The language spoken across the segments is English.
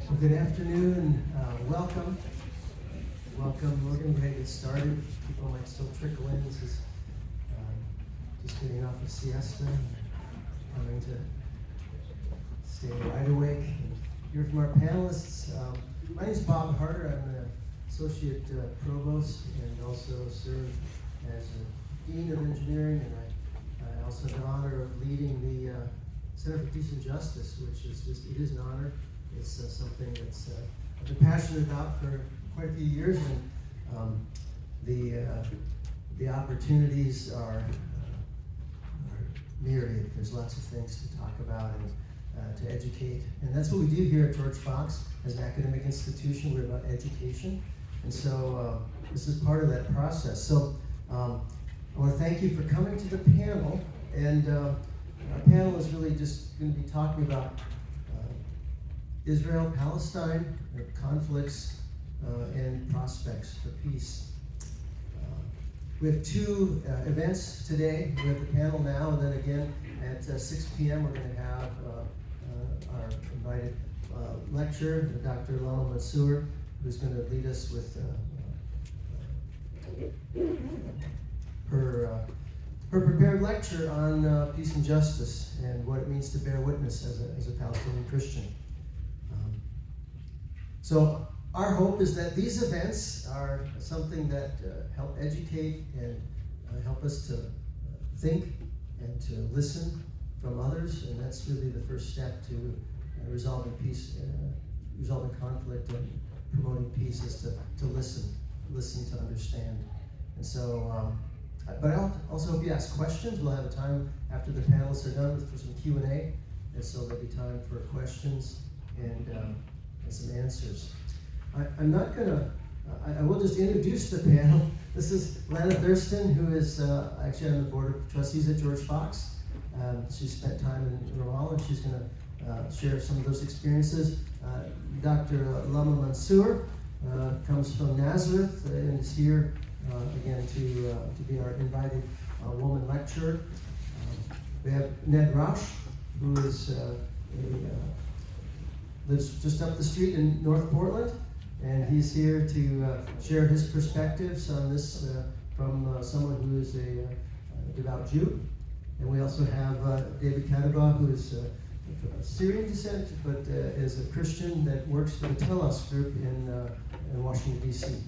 Well, good afternoon. Welcome. Welcome. We're going to get started. People might still trickle in. This is just getting off a siesta, coming to stay wide awake and hear from our panelists. My name is Bob Harder. I'm the Associate Provost and also serve as a Dean of Engineering, and I also have the honor of leading the Center for Peace and Justice, which is it is an honor. It's something that's I've been passionate about for quite a few years, and the opportunities are myriad. There's lots of things to talk about and to educate, and that's what we do here at George Fox as an academic institution. We're about education, and so this is part of that process. So I want to thank you for coming to the panel, and our panel is really just going to be talking about Israel-Palestine, conflicts, and prospects for peace. We have two events today. We have the panel now, and then again at 6 p.m. we're going to have our invited lecturer, Dr. Lama Mansour, who's going to lead us with her prepared lecture on peace and justice and what it means to bear witness as a Palestinian Christian. So our hope is that these events are something that help educate and help us to think and to listen from others, and that's really the first step to resolving peace, resolving conflict, and promoting peace is to listen to understand. And so, but I also hope you ask questions. We'll have a time after the panelists are done for some Q&A, and so there'll be time for questions and some answers. I'm not going to, I will just introduce the panel. This is Lana Thurston, who is actually on the board of trustees at George Fox. She spent time in Ramallah, and she's going to share some of those experiences. Dr. Lama Mansour comes from Nazareth and is here again to be our invited woman lecturer. We have Ned Rausch, who is lives just up the street in North Portland, and he's here to share his perspectives on this from someone who is a devout Jew. And we also have David Kadaba, who is of Syrian descent, but is a Christian that works for the Telos group in Washington, D.C.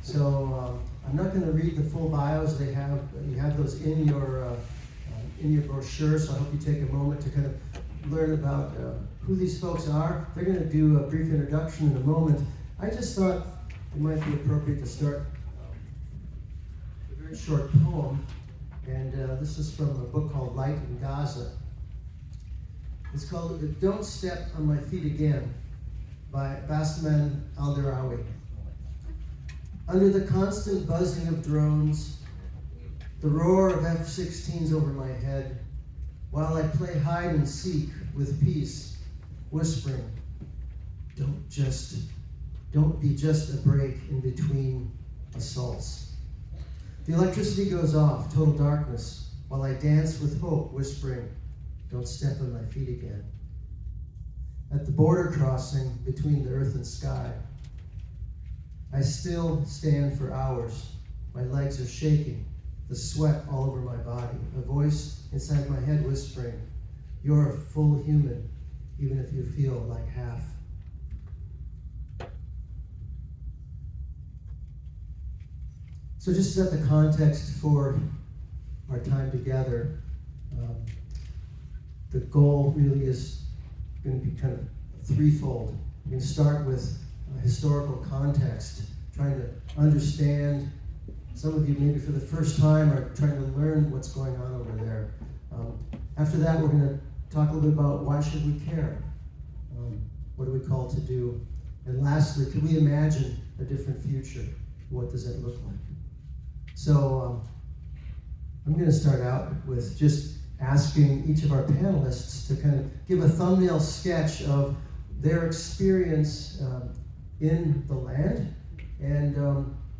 So I'm not going to read the full bios. You have those in your brochure, so I hope you take a moment to kind of learn about who these folks are. They're going to do a brief introduction in a moment. I just thought it might be appropriate to start with a very short poem, and this is from a book called Light in Gaza. It's called Don't Step on My Feet Again by Basman Al-Darawi. Under the constant buzzing of drones, the roar of F-16s over my head, while I play hide and seek with peace, whispering, don't be just a break in between assaults. The electricity goes off, total darkness, while I dance with hope, whispering, don't step on my feet again. At the border crossing between the earth and sky, I still stand for hours. My legs are shaking, the sweat all over my body, a voice inside my head whispering, you're a full human, even if you feel like half. So just to set the context for our time together, the goal really is going to be kind of threefold. We're going to start with historical context, trying to understand. Some of you maybe for the first time are trying to learn what's going on over there. After that, we're going to talk a little bit about why should we care? What are we called to do? And lastly, can we imagine a different future? What does it look like? So I'm going to start out with just asking each of our panelists to kind of give a thumbnail sketch of their experience in the land and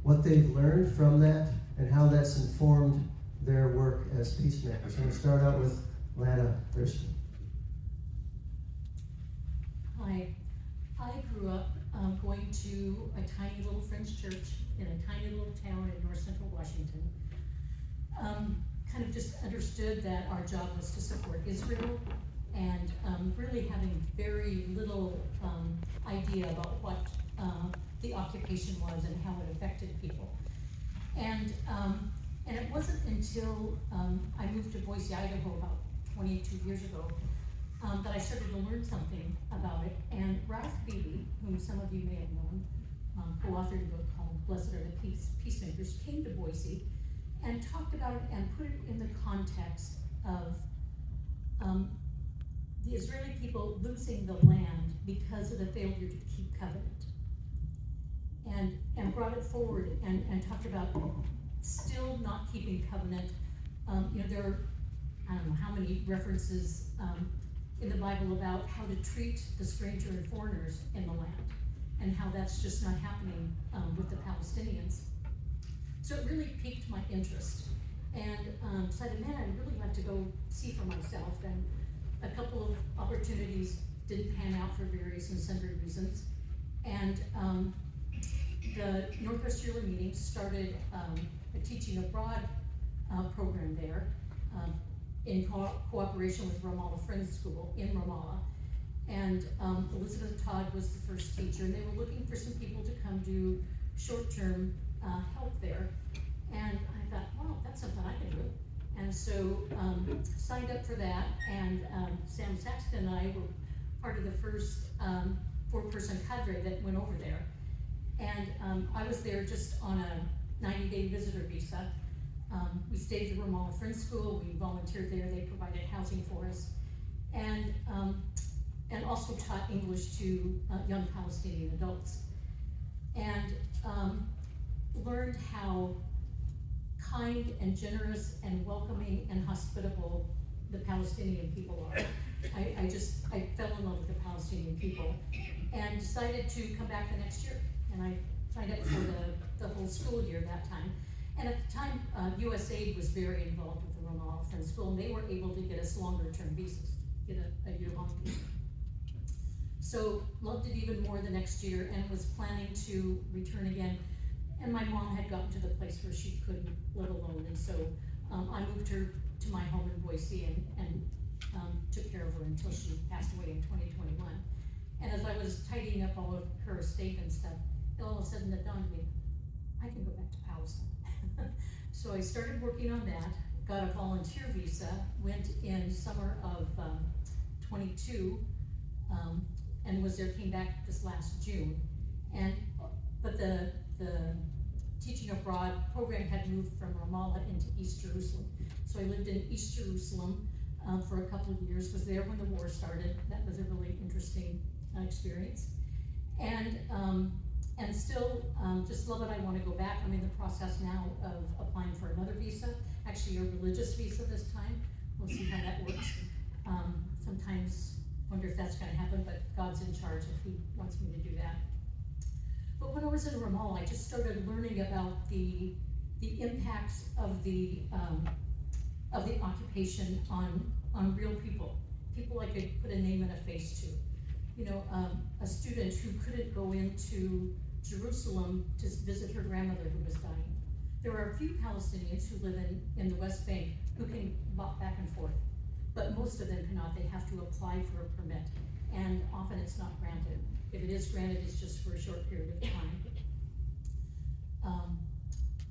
what they've learned from that and how that's informed their work as peacemakers. I'm going to start out with Lana Thurston. Hi. I grew up going to a tiny little French church in a tiny little town in north central Washington. Kind of just understood that our job was to support Israel and really having very little idea about what the occupation was and how it affected people. And it wasn't until I moved to Boise, Idaho about 22 years ago that I started to learn something about it. And Ralph Beebe, whom some of you may have known, co-authored a book called Blessed Are the Peacemakers, came to Boise and talked about it and put it in the context of the Israeli people losing the land because of the failure to keep covenant. And brought it forward and talked about still not keeping covenant. There are, I don't know how many references in the Bible about how to treat the stranger and foreigners in the land and how that's just not happening with the Palestinians. So it really piqued my interest and decided, man, I'd really like to go see for myself. And a couple of opportunities didn't pan out for various and sundry reasons. And the Northwest Yearly Meeting started a teaching abroad program there in cooperation with Ramallah Friends School in Ramallah. And Elizabeth Todd was the first teacher, and they were looking for some people to come do short-term help there. And I thought, wow, that's something I can do. And so signed up for that, and Sam Saxton and I were part of the first 4-person cadre that went over there. And I was there just on a 90-day visitor visa. We stayed at the Ramallah Friends School. We volunteered there. They provided housing for us, and also taught English to young Palestinian adults. And learned how kind and generous and welcoming and hospitable the Palestinian people are. I fell in love with the Palestinian people, and decided to come back the next year. And I signed up for the whole school year that time. And at the time, USAID was very involved with the Ramallah Friends School, and they were able to get us longer-term visas, get a year-long visa. So loved it even more the next year, and was planning to return again. And my mom had gotten to the place where she couldn't live alone, and so I moved her to my home in Boise and took care of her until she passed away in 2021. And as I was tidying up all of her estate and stuff, all of a sudden it dawned on me, I can go back to Palestine. So I started working on that, got a volunteer visa, went in summer of 22, and was there, came back this last June. But the teaching abroad program had moved from Ramallah into East Jerusalem. So I lived in East Jerusalem for a couple of years, was there when the war started. That was a really interesting experience. And still just love it. I want to go back. I'm in the process now of applying for another visa, actually a religious visa this time, we'll see how that works. Sometimes wonder if that's gonna happen, but God's in charge if he wants me to do that. But when I was in Ramallah, I just started learning about the impacts of the occupation on real people I could put a name and a face to. You know, a student who couldn't go into Jerusalem to visit her grandmother who was dying. There are a few Palestinians who live in the West Bank who can walk back and forth, but most of them cannot. They have to apply for a permit, and often it's not granted. If it is granted, it's just for a short period of time.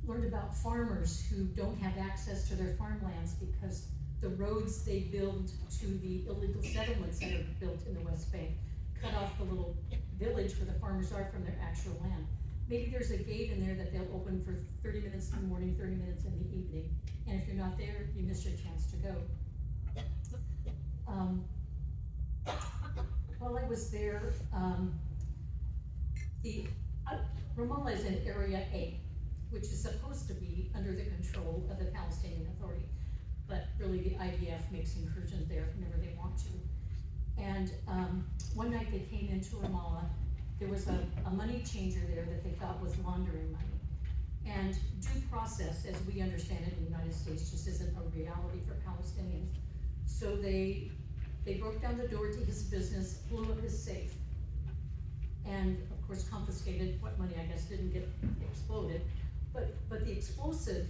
Learned about farmers who don't have access to their farmlands because the roads they build to the illegal settlements that are built in the West Bank cut off the little village where the farmers are from their actual land. Maybe there's a gate in there that they'll open for 30 minutes in the morning, 30 minutes in the evening, and if you're not there, you miss your chance to go. While I was there, Ramallah is in Area A, which is supposed to be under the control of the Palestinian Authority, but really the IDF makes incursions there whenever they want to. And one night they came into Ramallah. There was a money changer there that they thought was laundering money. And due process, as we understand it in the United States, just isn't a reality for Palestinians. So they broke down the door to his business, blew up his safe, and of course confiscated what money I guess didn't get exploded. But the explosive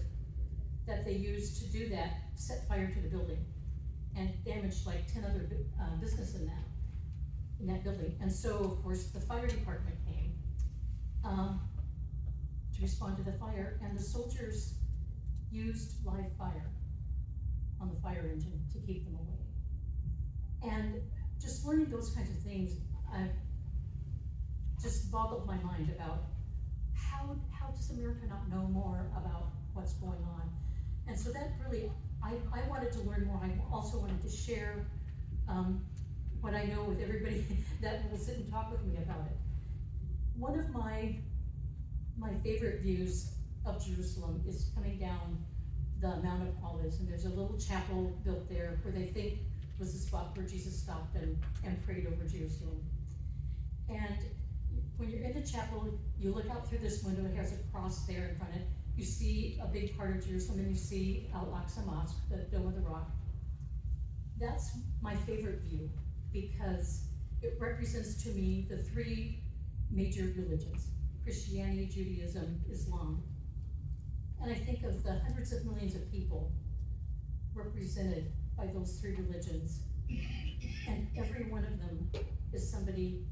that they used to do that set fire to the building and damaged like 10 other businesses in that building. And so of course the fire department came to respond to the fire, and the soldiers used live fire on the fire engine to keep them away. And just learning those kinds of things just boggled my mind about how does America not know more about what's going on? And so that really, I wanted to learn more. I also wanted to share what I know with everybody that will sit and talk with me about it. One of my favorite views of Jerusalem is coming down the Mount of Olives, and there's a little chapel built there where they think was the spot where Jesus stopped and prayed over Jerusalem. And when you're in the chapel, you look out through this window, it has a cross there in front of it. You see a big part of Jerusalem, and you see Al-Aqsa Mosque, the Dome of the Rock. That's my favorite view because it represents to me the three major religions: Christianity, Judaism, Islam. And I think of the hundreds of millions of people represented by those three religions, and every one of them is somebody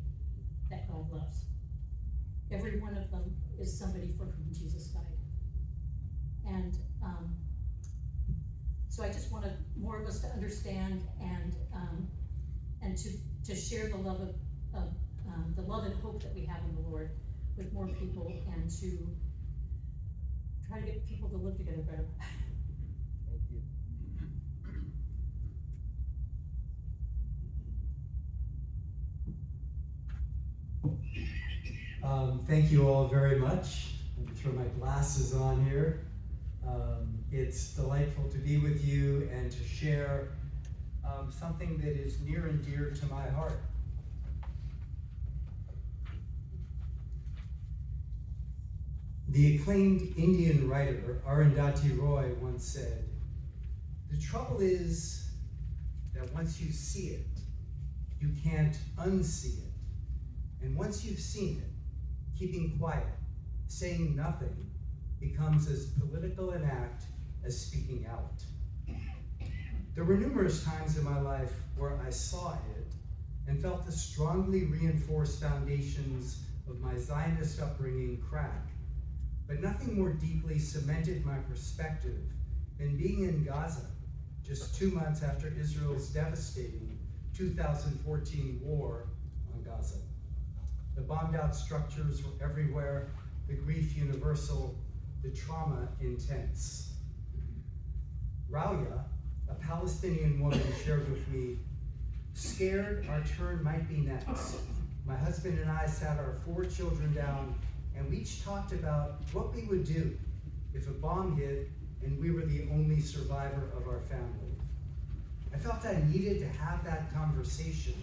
that God loves. Every one of them is somebody for whom Jesus died. And so I just wanted more of us to understand and to share the love of the love and hope that we have in the Lord with more people, and to try to get people to live together better. Thank you. Thank you all very much. Let me throw my glasses on here. It's delightful to be with you and to share something that is near and dear to my heart. The acclaimed Indian writer Arundhati Roy once said, "The trouble is that once you see it, you can't unsee it. And once you've seen it, keeping quiet, saying nothing, becomes as political an act as speaking out." There were numerous times in my life where I saw it and felt the strongly reinforced foundations of my Zionist upbringing crack, but nothing more deeply cemented my perspective than being in Gaza just 2 months after Israel's devastating 2014 war on Gaza. The bombed out structures were everywhere, the grief universal, the trauma intense. Rauya, a Palestinian woman, shared with me, "Scared our turn might be next. My husband and I sat our 4 children down, and we each talked about what we would do if a bomb hit and we were the only survivor of our family. I felt I needed to have that conversation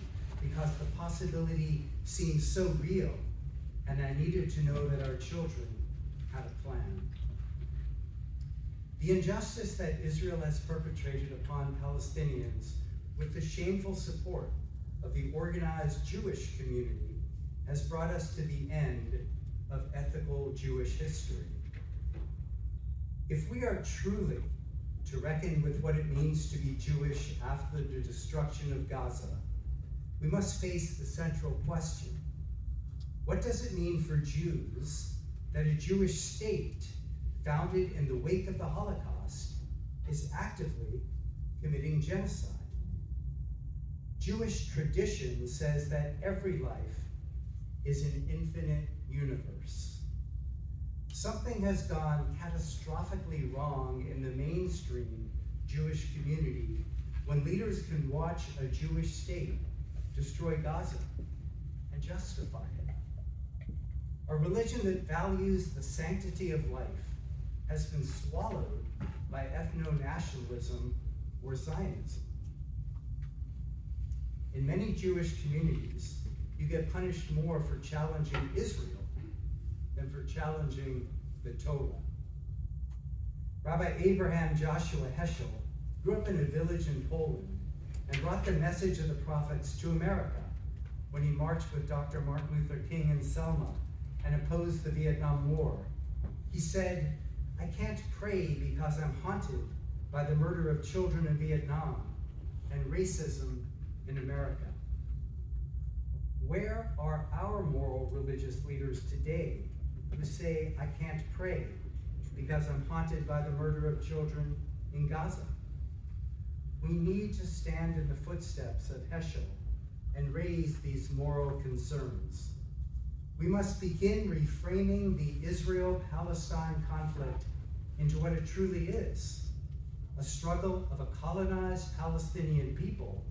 because the possibility seemed so real, and I needed to know that our children had a plan. The injustice that Israel has perpetrated upon Palestinians with the shameful support of the organized Jewish community has brought us to the end of ethical Jewish history. If we are truly to reckon with what it means to be Jewish after the destruction of Gaza, we must face the central question. What does it mean for Jews that a Jewish state founded in the wake of the Holocaust is actively committing genocide? Jewish tradition says that every life is an infinite universe. Something has gone catastrophically wrong in the mainstream Jewish community when leaders can watch a Jewish state destroy Gaza and justify it. A religion that values the sanctity of life has been swallowed by ethno-nationalism or Zionism. In many Jewish communities, you get punished more for challenging Israel than for challenging the Torah. Rabbi Abraham Joshua Heschel grew up in a village in Poland and brought the message of the prophets to America when he marched with Dr. Martin Luther King in Selma and opposed the Vietnam War. He said, "I can't pray because I'm haunted by the murder of children in Vietnam and racism in America." Where are our moral religious leaders today who say, "I can't pray because I'm haunted by the murder of children in Gaza"? We need to stand in the footsteps of Heschel and raise these moral concerns. We must begin reframing the Israel-Palestine conflict into what it truly is, a struggle of a colonized Palestinian people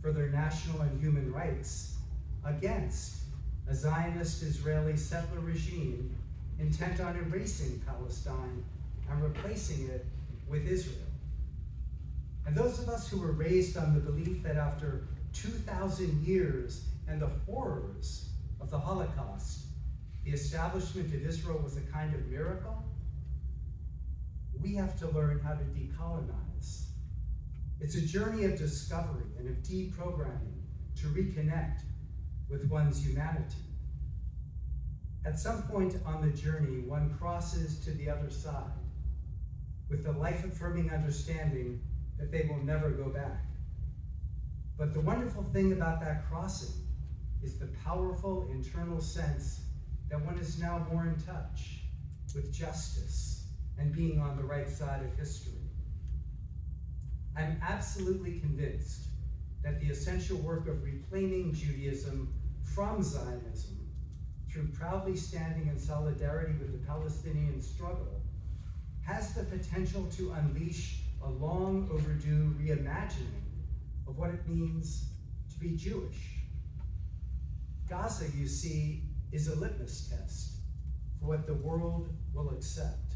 for their national and human rights against a Zionist Israeli settler regime intent on erasing Palestine and replacing it with Israel. And those of us who were raised on the belief that after 2,000 years and the horrors of the Holocaust, the establishment of Israel was a kind of miracle, we have to learn how to decolonize. It's a journey of discovery and of deprogramming to reconnect with one's humanity. At some point on the journey, one crosses to the other side with the life-affirming understanding that they will never go back. But the wonderful thing about that crossing is the powerful internal sense that one is now more in touch with justice and being on the right side of history. I'm absolutely convinced that the essential work of reclaiming Judaism from Zionism through proudly standing in solidarity with the Palestinian struggle has the potential to unleash a long overdue reimagining of what it means to be Jewish. Gaza, you see, is a litmus test for what the world will accept.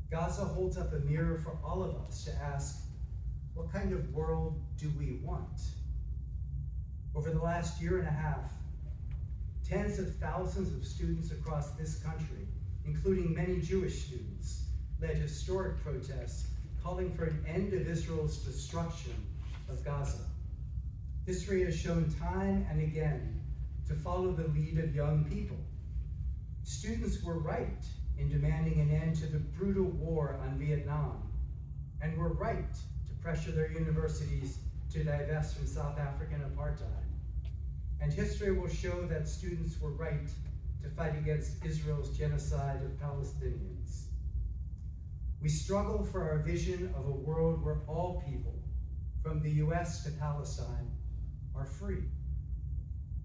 Gaza holds up a mirror for all of us to ask, what kind of world do we want? Over the last year and a half, tens of thousands of students across this country, including many Jewish students, led historic protests calling for an end of Israel's destruction of Gaza. History has shown time and again to follow the lead of young people. Students were right in demanding an end to the brutal war on Vietnam, and were right to pressure their universities to divest from South African apartheid. And history will show that students were right to fight against Israel's genocide of Palestinians. We struggle for our vision of a world where all people, from the US to Palestine, are free.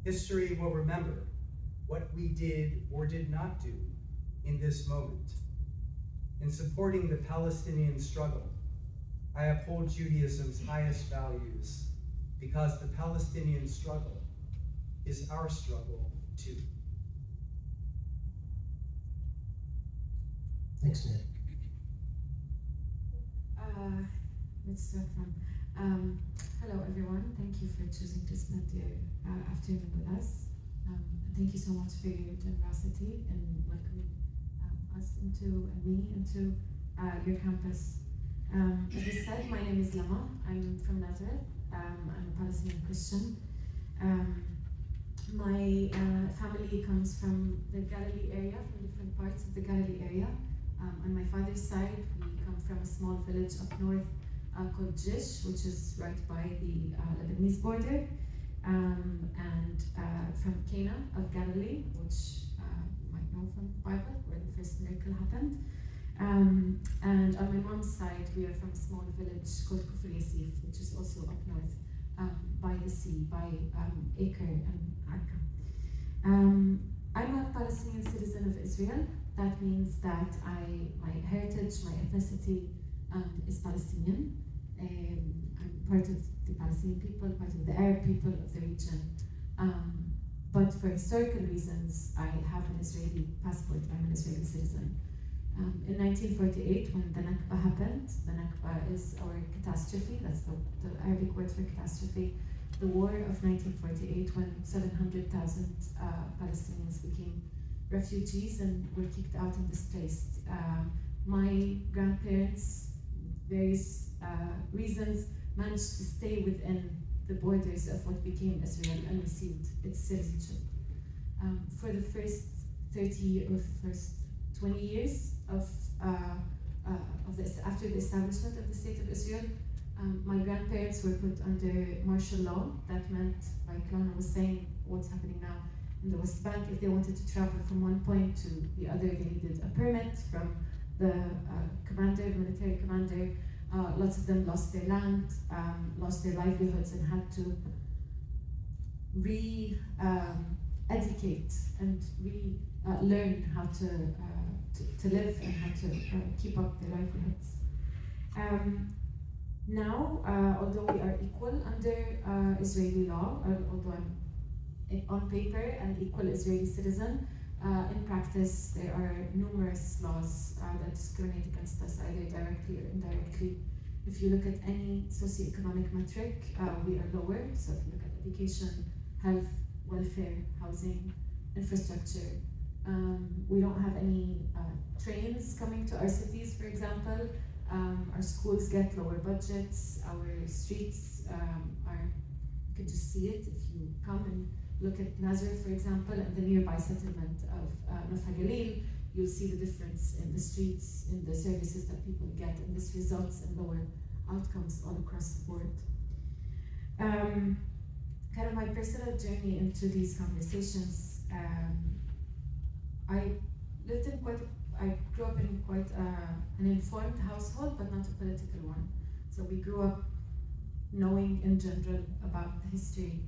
History will remember what we did or did not do in this moment. In supporting the Palestinian struggle, I uphold Judaism's highest values because the Palestinian struggle is our struggle too. Thanks, Ned. let's start from. Hello, everyone. Thank you for choosing to spend your afternoon with us. Thank you so much for your generosity in welcoming us into and me into your campus. As we said, my name is Lama. I'm from Nazareth. I'm a Palestinian Christian. My family comes from the Galilee area, from different parts of the Galilee area. On my father's side, we come from a small village up north called Jish, which is right by the Lebanese border, and from Cana of Galilee, which you might know from the Bible, where the first miracle happened. And on my mom's side, we are from a small village called Kufr Yasif, which is also up north by the sea, by Acre and Akka. I'm a Palestinian citizen of Israel. That means that my heritage, my ethnicity is Palestinian. I'm part of the Palestinian people, part of the Arab people of the region. But for historical reasons, I have an Israeli passport. I'm an Israeli citizen. In 1948, when the Nakba happened, the Nakba is our catastrophe, that's the Arabic word for catastrophe, the war of 1948, when 700,000 Palestinians became refugees and were kicked out and displaced. My grandparents, various reasons, managed to stay within the borders of what became Israel and received its citizenship. For the first 30 or first 20 years of this, after the establishment of the State of Israel, my grandparents were put under martial law. That meant, like Lana was saying, what's happening now in the West Bank, if they wanted to travel from one point to the other, they needed a permit from the military commander. Lots of them lost their land, lost their livelihoods, and had to re-educate and learn how to live and how to keep up their livelihoods. Now, although we are equal under Israeli law, although I'm on paper an equal Israeli citizen, in practice there are numerous laws that discriminate against us either directly or indirectly. If you look at any socioeconomic metric, we are lower. So if you look at education, health, welfare, housing, infrastructure, we don't have any trains coming to our cities, for example. Our schools get lower budgets. Our streets you can just see it if you come and look at Nazareth, for example, and the nearby settlement of North Galil. You'll see the difference in the streets, in the services that people get, and this results in lower outcomes all across the board. Kind of my personal journey into these conversations, I grew up in quite an informed household, but not a political one. So we grew up knowing in general about the history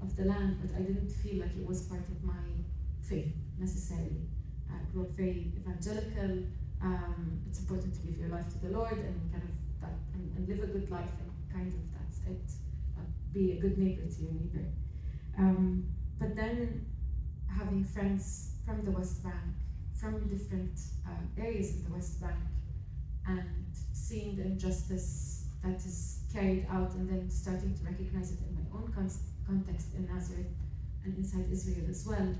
of the land, but I didn't feel like it was part of my faith necessarily. I grew up very evangelical. It's important to give your life to the Lord and kind of that, and live a good life, and kind of that's it. Be a good neighbor to your neighbor. But then having friends from the West Bank, from different areas of the West Bank, and seeing the injustice that is carried out, and then starting to recognize it in my own context in Nazareth and inside Israel as well,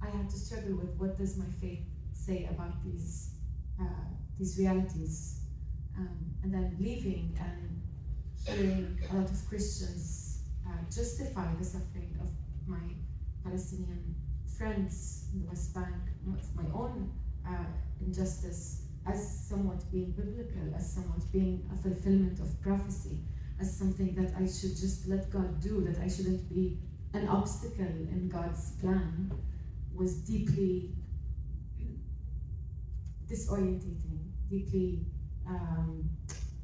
I had to struggle with what does my faith say about these realities, and then leaving and hearing a lot of Christians justify the suffering of my Palestinian friends in the West Bank, my own injustice, as somewhat being biblical, as somewhat being a fulfillment of prophecy, as something that I should just let God do, that I shouldn't be an obstacle in God's plan, was deeply disorientating, deeply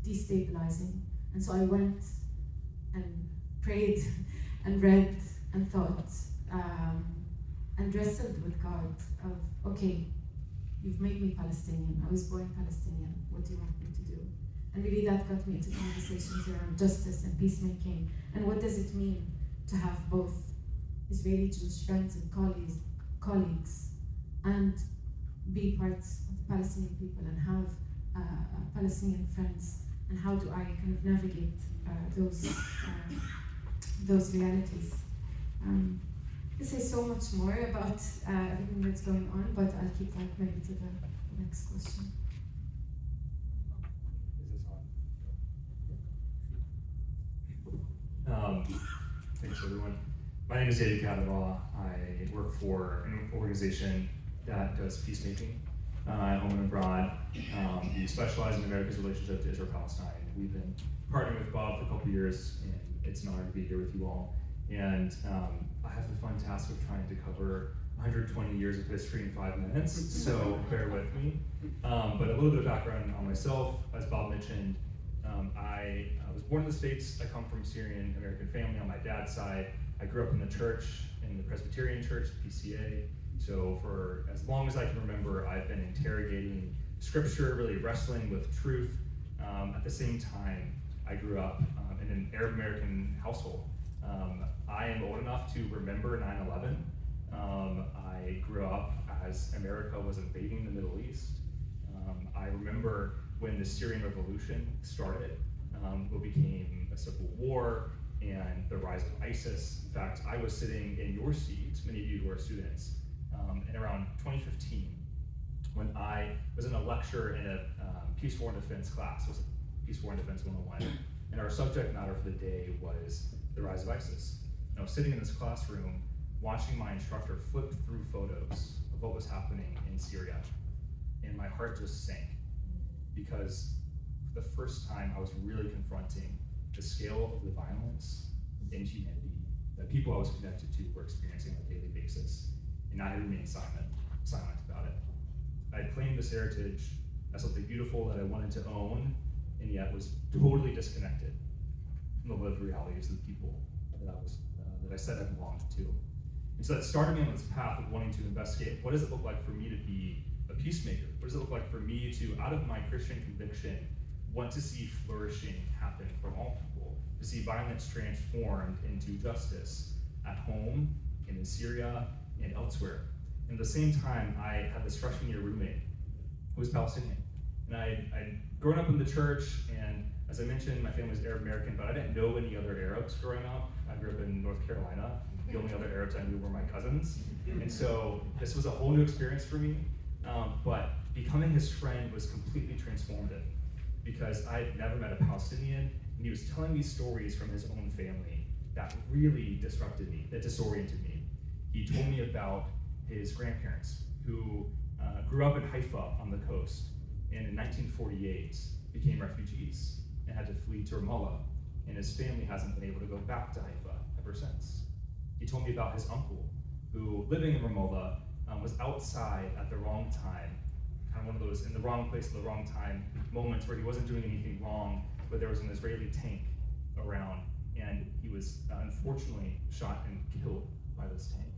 destabilizing. And so I went and prayed and read and thought and wrestled with God of, okay, you've made me Palestinian. I was born Palestinian. What do you want me to do? And really that got me into conversations around justice and peacemaking. And what does it mean to have both Israeli Jewish friends and colleagues and be part of the Palestinian people and have Palestinian friends and how do I kind of navigate those realities. I could say so much more about everything that's going on, but I'll keep that maybe to the next question. Is this on? Thanks everyone. My name is David Kavanaugh. I work for an organization that does peacemaking at home and abroad. We specialize in America's relationship to Israel-Palestine. We've been partnering with Bob for a couple years, and it's an honor to be here with you all. And I have the fun task of trying to cover 120 years of history in 5 minutes, so bear with me. But a little bit of background on myself. As Bob mentioned, I was born in the States. I come from a Syrian American family on my dad's side. I grew up in the church, in the Presbyterian church, PCA. So for as long as I can remember, I've been interrogating scripture, really wrestling with truth. At the same time, I grew up in an Arab American household. I am old enough to remember 9/11. I grew up as America was invading the Middle East. I remember when the Syrian Revolution started, what became a civil war, and the rise of ISIS. In fact, I was sitting in your seat, many of you who are students, in around 2015, when I was in a lecture in a Peace, War, and Defense class. It was a Peace, War, and Defense 101, and our subject matter for the day was the rise of ISIS. And I was sitting in this classroom, watching my instructor flip through photos of what was happening in Syria, and my heart just sank, because for the first time I was really confronting the scale of the violence and inhumanity that people I was connected to were experiencing on a daily basis, and I had remained silent about it. I had claimed this heritage as something beautiful that I wanted to own, and yet was totally disconnected from the lived realities of the people that I said I belonged to. And so that started me on this path of wanting to investigate, what does it look like for me to be a peacemaker? What does it look like for me to, out of my Christian conviction, want to see flourishing happen from all people, to see violence transformed into justice at home and in Syria and elsewhere. And at the same time, I had this freshman year roommate who was Palestinian. And I'd grown up in the church, and as I mentioned, my family was Arab American, but I didn't know any other Arabs growing up. I grew up in North Carolina. The only other Arabs I knew were my cousins. And so this was a whole new experience for me, but becoming his friend was completely transformative, because I had never met a Palestinian, and he was telling me stories from his own family that really disrupted me, that disoriented me. He told me about his grandparents who grew up in Haifa on the coast, and in 1948 became refugees and had to flee to Ramallah, and his family hasn't been able to go back to Haifa ever since. He told me about his uncle who, living in Ramallah, was outside at the wrong time, kind of one of those in the wrong place at the wrong time moments where he wasn't doing anything wrong, but there was an Israeli tank around, and he was unfortunately shot and killed by this tank,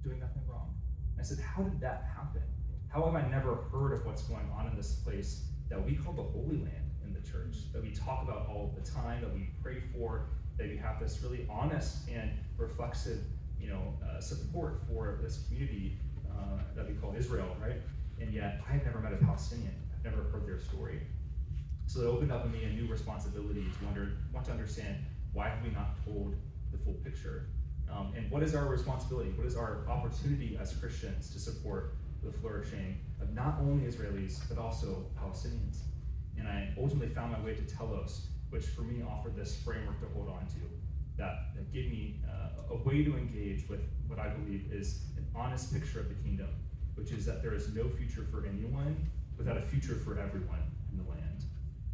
doing nothing wrong. I said, how did that happen? How have I never heard of what's going on in this place that we call the Holy Land in the church, that we talk about all the time, that we pray for, that we have this really honest and reflexive, support for this community that we call Israel, right? And yet, I had never met a Palestinian. I've never heard their story. So it opened up in me a new responsibility to want to understand, why have we not told the full picture? And what is our responsibility? What is our opportunity as Christians to support the flourishing of not only Israelis, but also Palestinians? And I ultimately found my way to Telos, which for me offered this framework to hold on to, that gave me a way to engage with what I believe is an honest picture of the kingdom, which is that there is no future for anyone without a future for everyone in the land.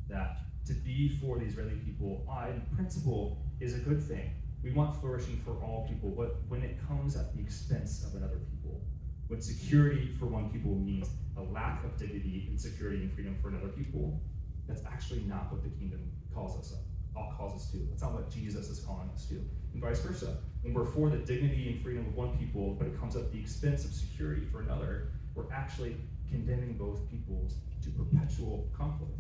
That to be for the Israeli people, in principle, is a good thing. We want flourishing for all people, but when it comes at the expense of another people, when security for one people means a lack of dignity and security and freedom for another people, that's actually not what the kingdom calls us to. That's not what Jesus is calling us to, and vice versa. When we're for the dignity and freedom of one people, but it comes at the expense of security for another, we're actually condemning both peoples to perpetual conflict.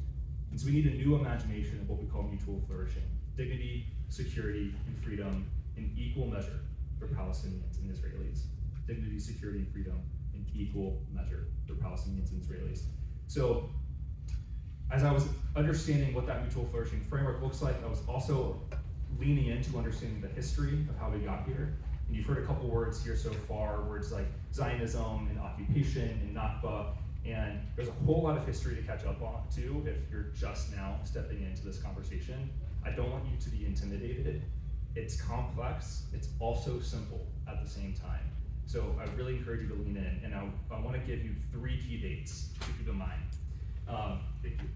And so we need a new imagination of what we call mutual flourishing: dignity, security, and freedom in equal measure for Palestinians and Israelis. Dignity, security, and freedom in equal measure for Palestinians and Israelis. So as I was understanding what that mutual flourishing framework looks like, I was also leaning into understanding the history of how we got here. And you've heard a couple words here so far, words like Zionism and occupation and Nakba, and there's a whole lot of history to catch up on too if you're just now stepping into this conversation. I don't want you to be intimidated. It's complex, it's also simple at the same time. So I really encourage you to lean in, and I want to give you 3 key dates to keep in mind.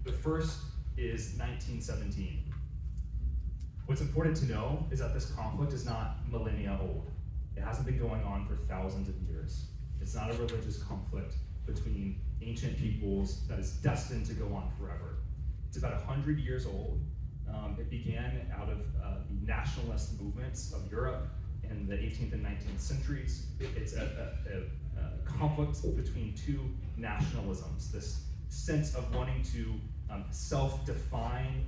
The first is 1917. What's important to know is that this conflict is not millennia old. It hasn't been going on for thousands of years. It's not a religious conflict between ancient peoples that is destined to go on forever. It's about 100 years old. It began out of the nationalist movements of Europe in the 18th and 19th centuries. It's a conflict between 2 nationalisms, this sense of wanting to self-define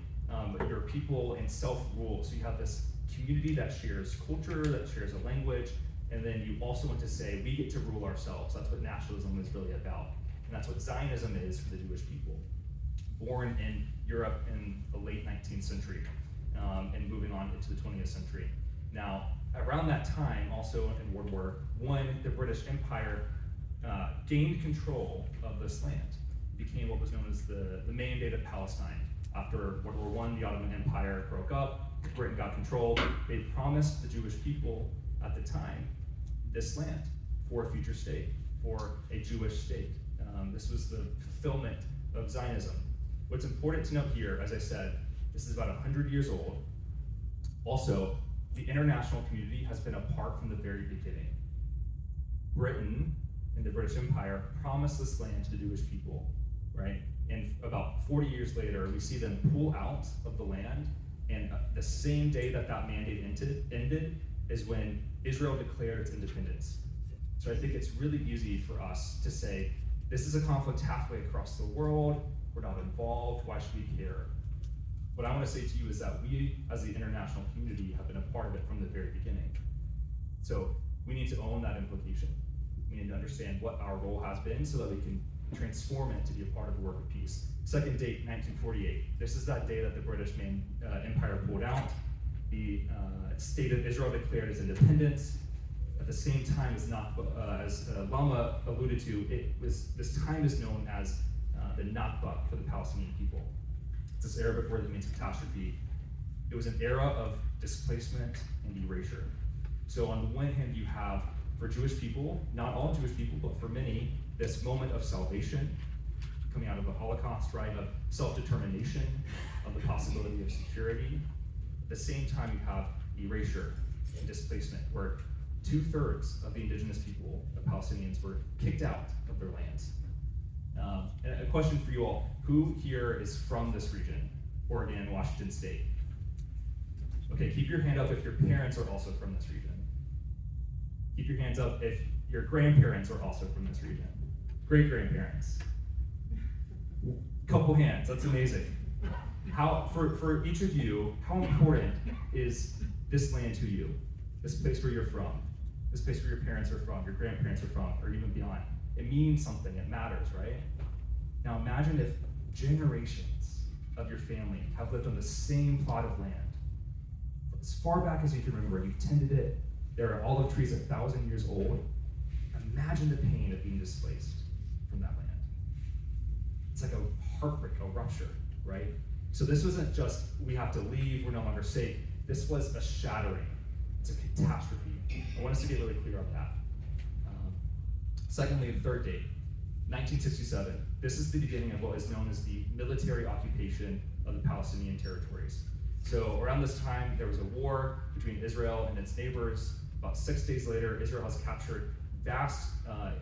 your people and self-rule. So you have this community that shares culture, that shares a language, and then you also want to say, we get to rule ourselves. That's what nationalism is really about. And that's what Zionism is for the Jewish people. Born in Europe in the late 19th century and moving on into the 20th century. Now, around that time, also in World War I, the British Empire gained control of this land. It became what was known as the Mandate of Palestine. After World War I, the Ottoman Empire broke up, Britain got control. They promised the Jewish people at the time this land for a future state, for a Jewish state. This was the fulfillment of Zionism. What's important to note here, as I said, this is about 100 years old. Also, the international community has been apart from the very beginning. Britain and the British Empire promised this land to the Jewish people, right? And about 40 years later, we see them pull out of the land, and the same day that that mandate ended is when Israel declared its independence. So I think it's really easy for us to say, this is a conflict halfway across the world, we're not involved, why should we care? What I want to say to you is that we, as the international community, have been a part of it from the very beginning. So we need to own that implication. We need to understand what our role has been so that we can transform it to be a part of the work of peace. Second date, 1948. This is that day that the British Empire pulled out. The state of Israel declared its independence. At the same time as Lama alluded to, this time is known as the Nakba for the Palestinian people. It's this Arabic word that means catastrophe. It was an era of displacement and erasure. So on the one hand, you have, for Jewish people, not all Jewish people, but for many, this moment of salvation coming out of the Holocaust, right, of self-determination, of the possibility of security. At the same time, you have erasure and displacement, where 2/3 of the indigenous people, the Palestinians, were kicked out of their lands. And a question for you all, who here is from this region? Oregon, Washington State. Okay, keep your hand up if your parents are also from this region. Keep your hands up if your grandparents are also from this region. Great-grandparents. Couple hands, that's amazing. For each of you, how important is this land to you? This place where you're from, this place where your parents are from, your grandparents are from, or even beyond. It means something, it matters, right? Now imagine if generations of your family have lived on the same plot of land. As far back as you can remember, you've tended it. There are olive trees 1,000 years old. Imagine the pain of being displaced from that land. It's like a heartbreak, a rupture, right? So this wasn't just, we have to leave, we're no longer safe. This was a shattering. It's a catastrophe. I want us to get really clear on that. Secondly, the third date, 1967. This is the beginning of what is known as the military occupation of the Palestinian territories. So around this time, there was a war between Israel and its neighbors. About 6 days later, Israel has captured vast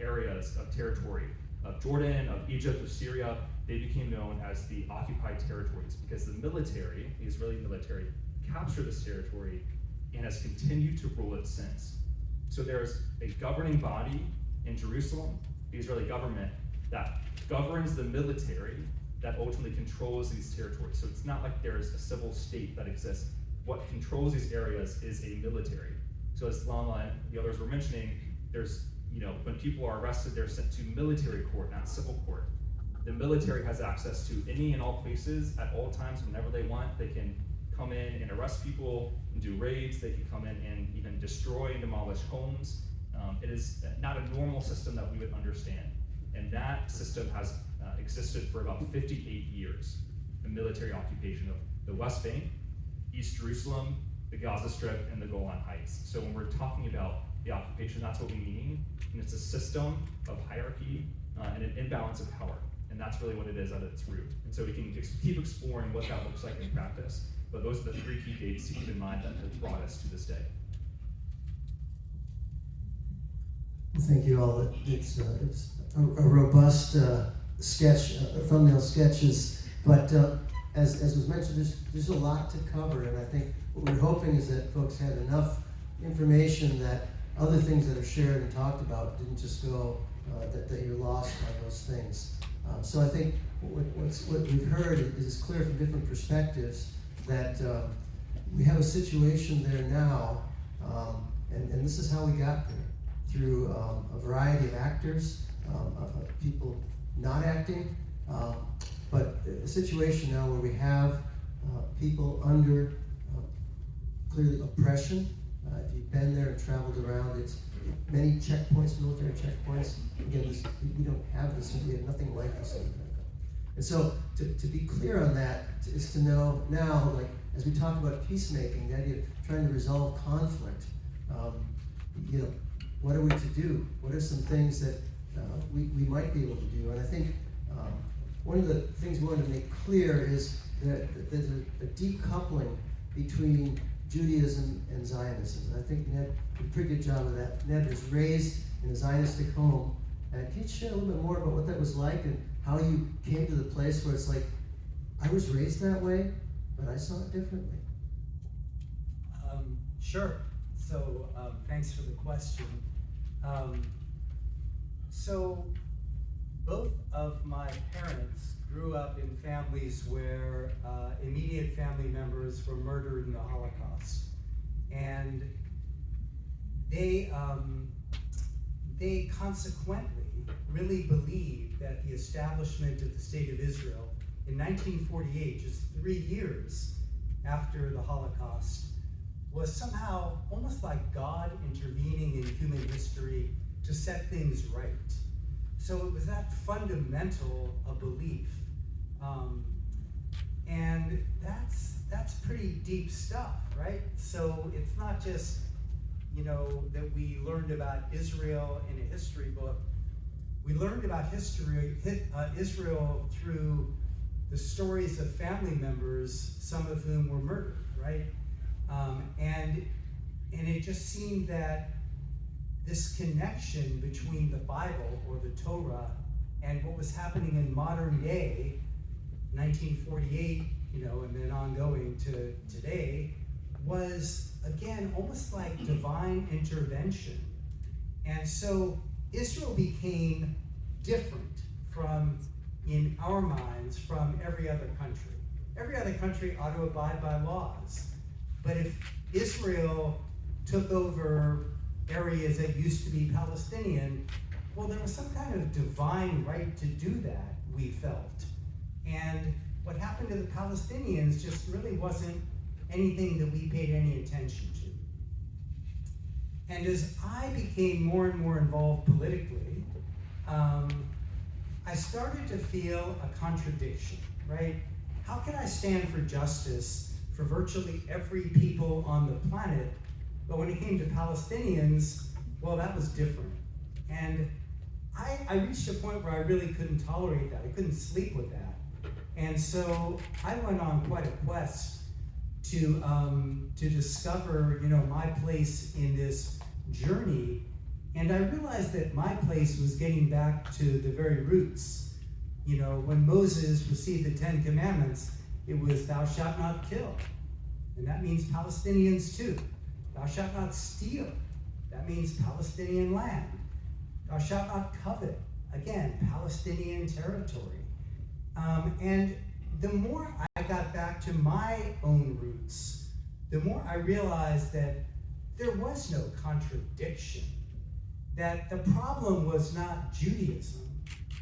areas of territory, of Jordan, of Egypt, of Syria. They became known as the occupied territories because the military, the Israeli military, captured this territory and has continued to rule it since. So there's a governing body in Jerusalem, the Israeli government, that governs the military that ultimately controls these territories. So it's not like there's a civil state that exists. What controls these areas is a military. So as Lama and the others were mentioning, there's, when people are arrested, they're sent to military court, not civil court. the military has access to any and all places at all times whenever they want. They can come in and arrest people and do raids. They can come in and even destroy and demolish homes. It is not a normal system that we would understand. And that system has existed for about 58 years, the military occupation of the West Bank, East Jerusalem, the Gaza Strip, and the Golan Heights. So when we're talking about the occupation, that's what we mean. And it's a system of hierarchy and an imbalance of power. And that's really what it is at its root. And so we can keep exploring what that looks like in practice. But those are the three key dates to keep in mind that have brought us to this day. Well, thank you all. It's a robust sketch, thumbnail sketches. But as was mentioned, there's a lot to cover. And I think what we're hoping is that folks had enough information that other things that are shared and talked about didn't just go, that you're lost by those things. So I think what we've heard is clear from different perspectives that we have a situation there now, and this is how we got there, through a variety of actors, people not acting, but a situation now where we have people under clearly oppression. If you've been there and traveled around, it's many checkpoints, military checkpoints. Again, we don't have this, we have nothing like this in America. And so to be clear on that is to know now, like as we talk about peacemaking, the idea of trying to resolve conflict, what are we to do? What are some things that we might be able to do? And I think one of the things we want to make clear is that there's a decoupling between Judaism and Zionism. And I think Ned did a pretty good job of that. Ned was raised in a Zionistic home. And can you share a little bit more about what that was like and how you came to the place where it's like, I was raised that way, but I saw it differently? Sure. So thanks for the question. So both of my parents grew up in families where immediate family members were murdered in the Holocaust. And they consequently really believed that the establishment of the State of Israel in 1948, just 3 years after the Holocaust, was somehow almost like God intervening in human history to set things right. So it was that fundamental a belief. And that's pretty deep stuff, right? So it's not just, that we learned about Israel in a history book. We learned about Israel through the stories of family members, some of whom were murdered, right? And it just seemed that this connection between the Bible or the Torah and what was happening in modern day, 1948, and then ongoing to today, was again almost like divine intervention. And so Israel became different in our minds, from every other country. Every other country ought to abide by laws. But if Israel took over areas that used to be Palestinian, well, there was some kind of divine right to do that, we felt. And what happened to the Palestinians just really wasn't anything that we paid any attention to. And as I became more and more involved politically, I started to feel a contradiction, right? How can I stand for justice for virtually every people on the planet, but when it came to Palestinians, well, that was different. And I reached a point where I really couldn't tolerate that. I couldn't sleep with that. And so I went on quite a quest to discover, my place in this journey. And I realized that my place was getting back to the very roots. When Moses received the 10 Commandments, it was thou shalt not kill. And that means Palestinians too. Thou shalt not steal. That means Palestinian land. Thou shalt not covet. Again, Palestinian territory. And the more I got back to my own roots, the more I realized that there was no contradiction. That the problem was not Judaism.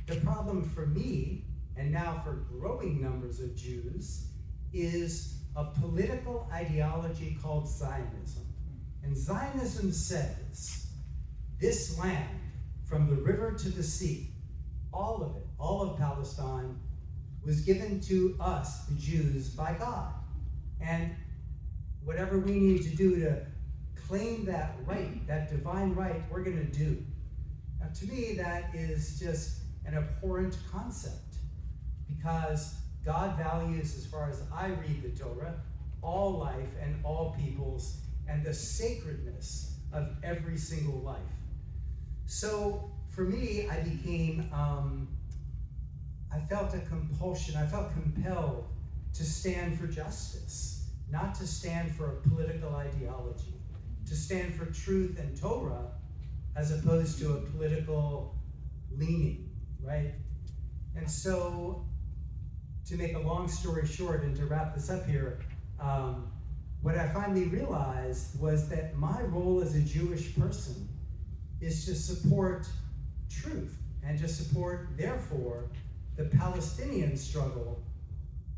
The problem for me and now for growing numbers of Jews, is a political ideology called Zionism. And Zionism says, this land, from the river to the sea, all of it, all of Palestine, was given to us, the Jews, by God. And whatever we need to do to claim that right, that divine right, we're going to do. Now, to me, that is just an abhorrent concept, because God values, as far as I read the Torah, all life and all peoples, and the sacredness of every single life. So for me, I became, I felt a compulsion, I felt compelled to stand for justice, not to stand for a political ideology, to stand for truth and Torah as opposed to a political leaning, right? And so, to make a long story short and to wrap this up here, what I finally realized was that my role as a Jewish person is to support truth and to support, therefore, the Palestinian struggle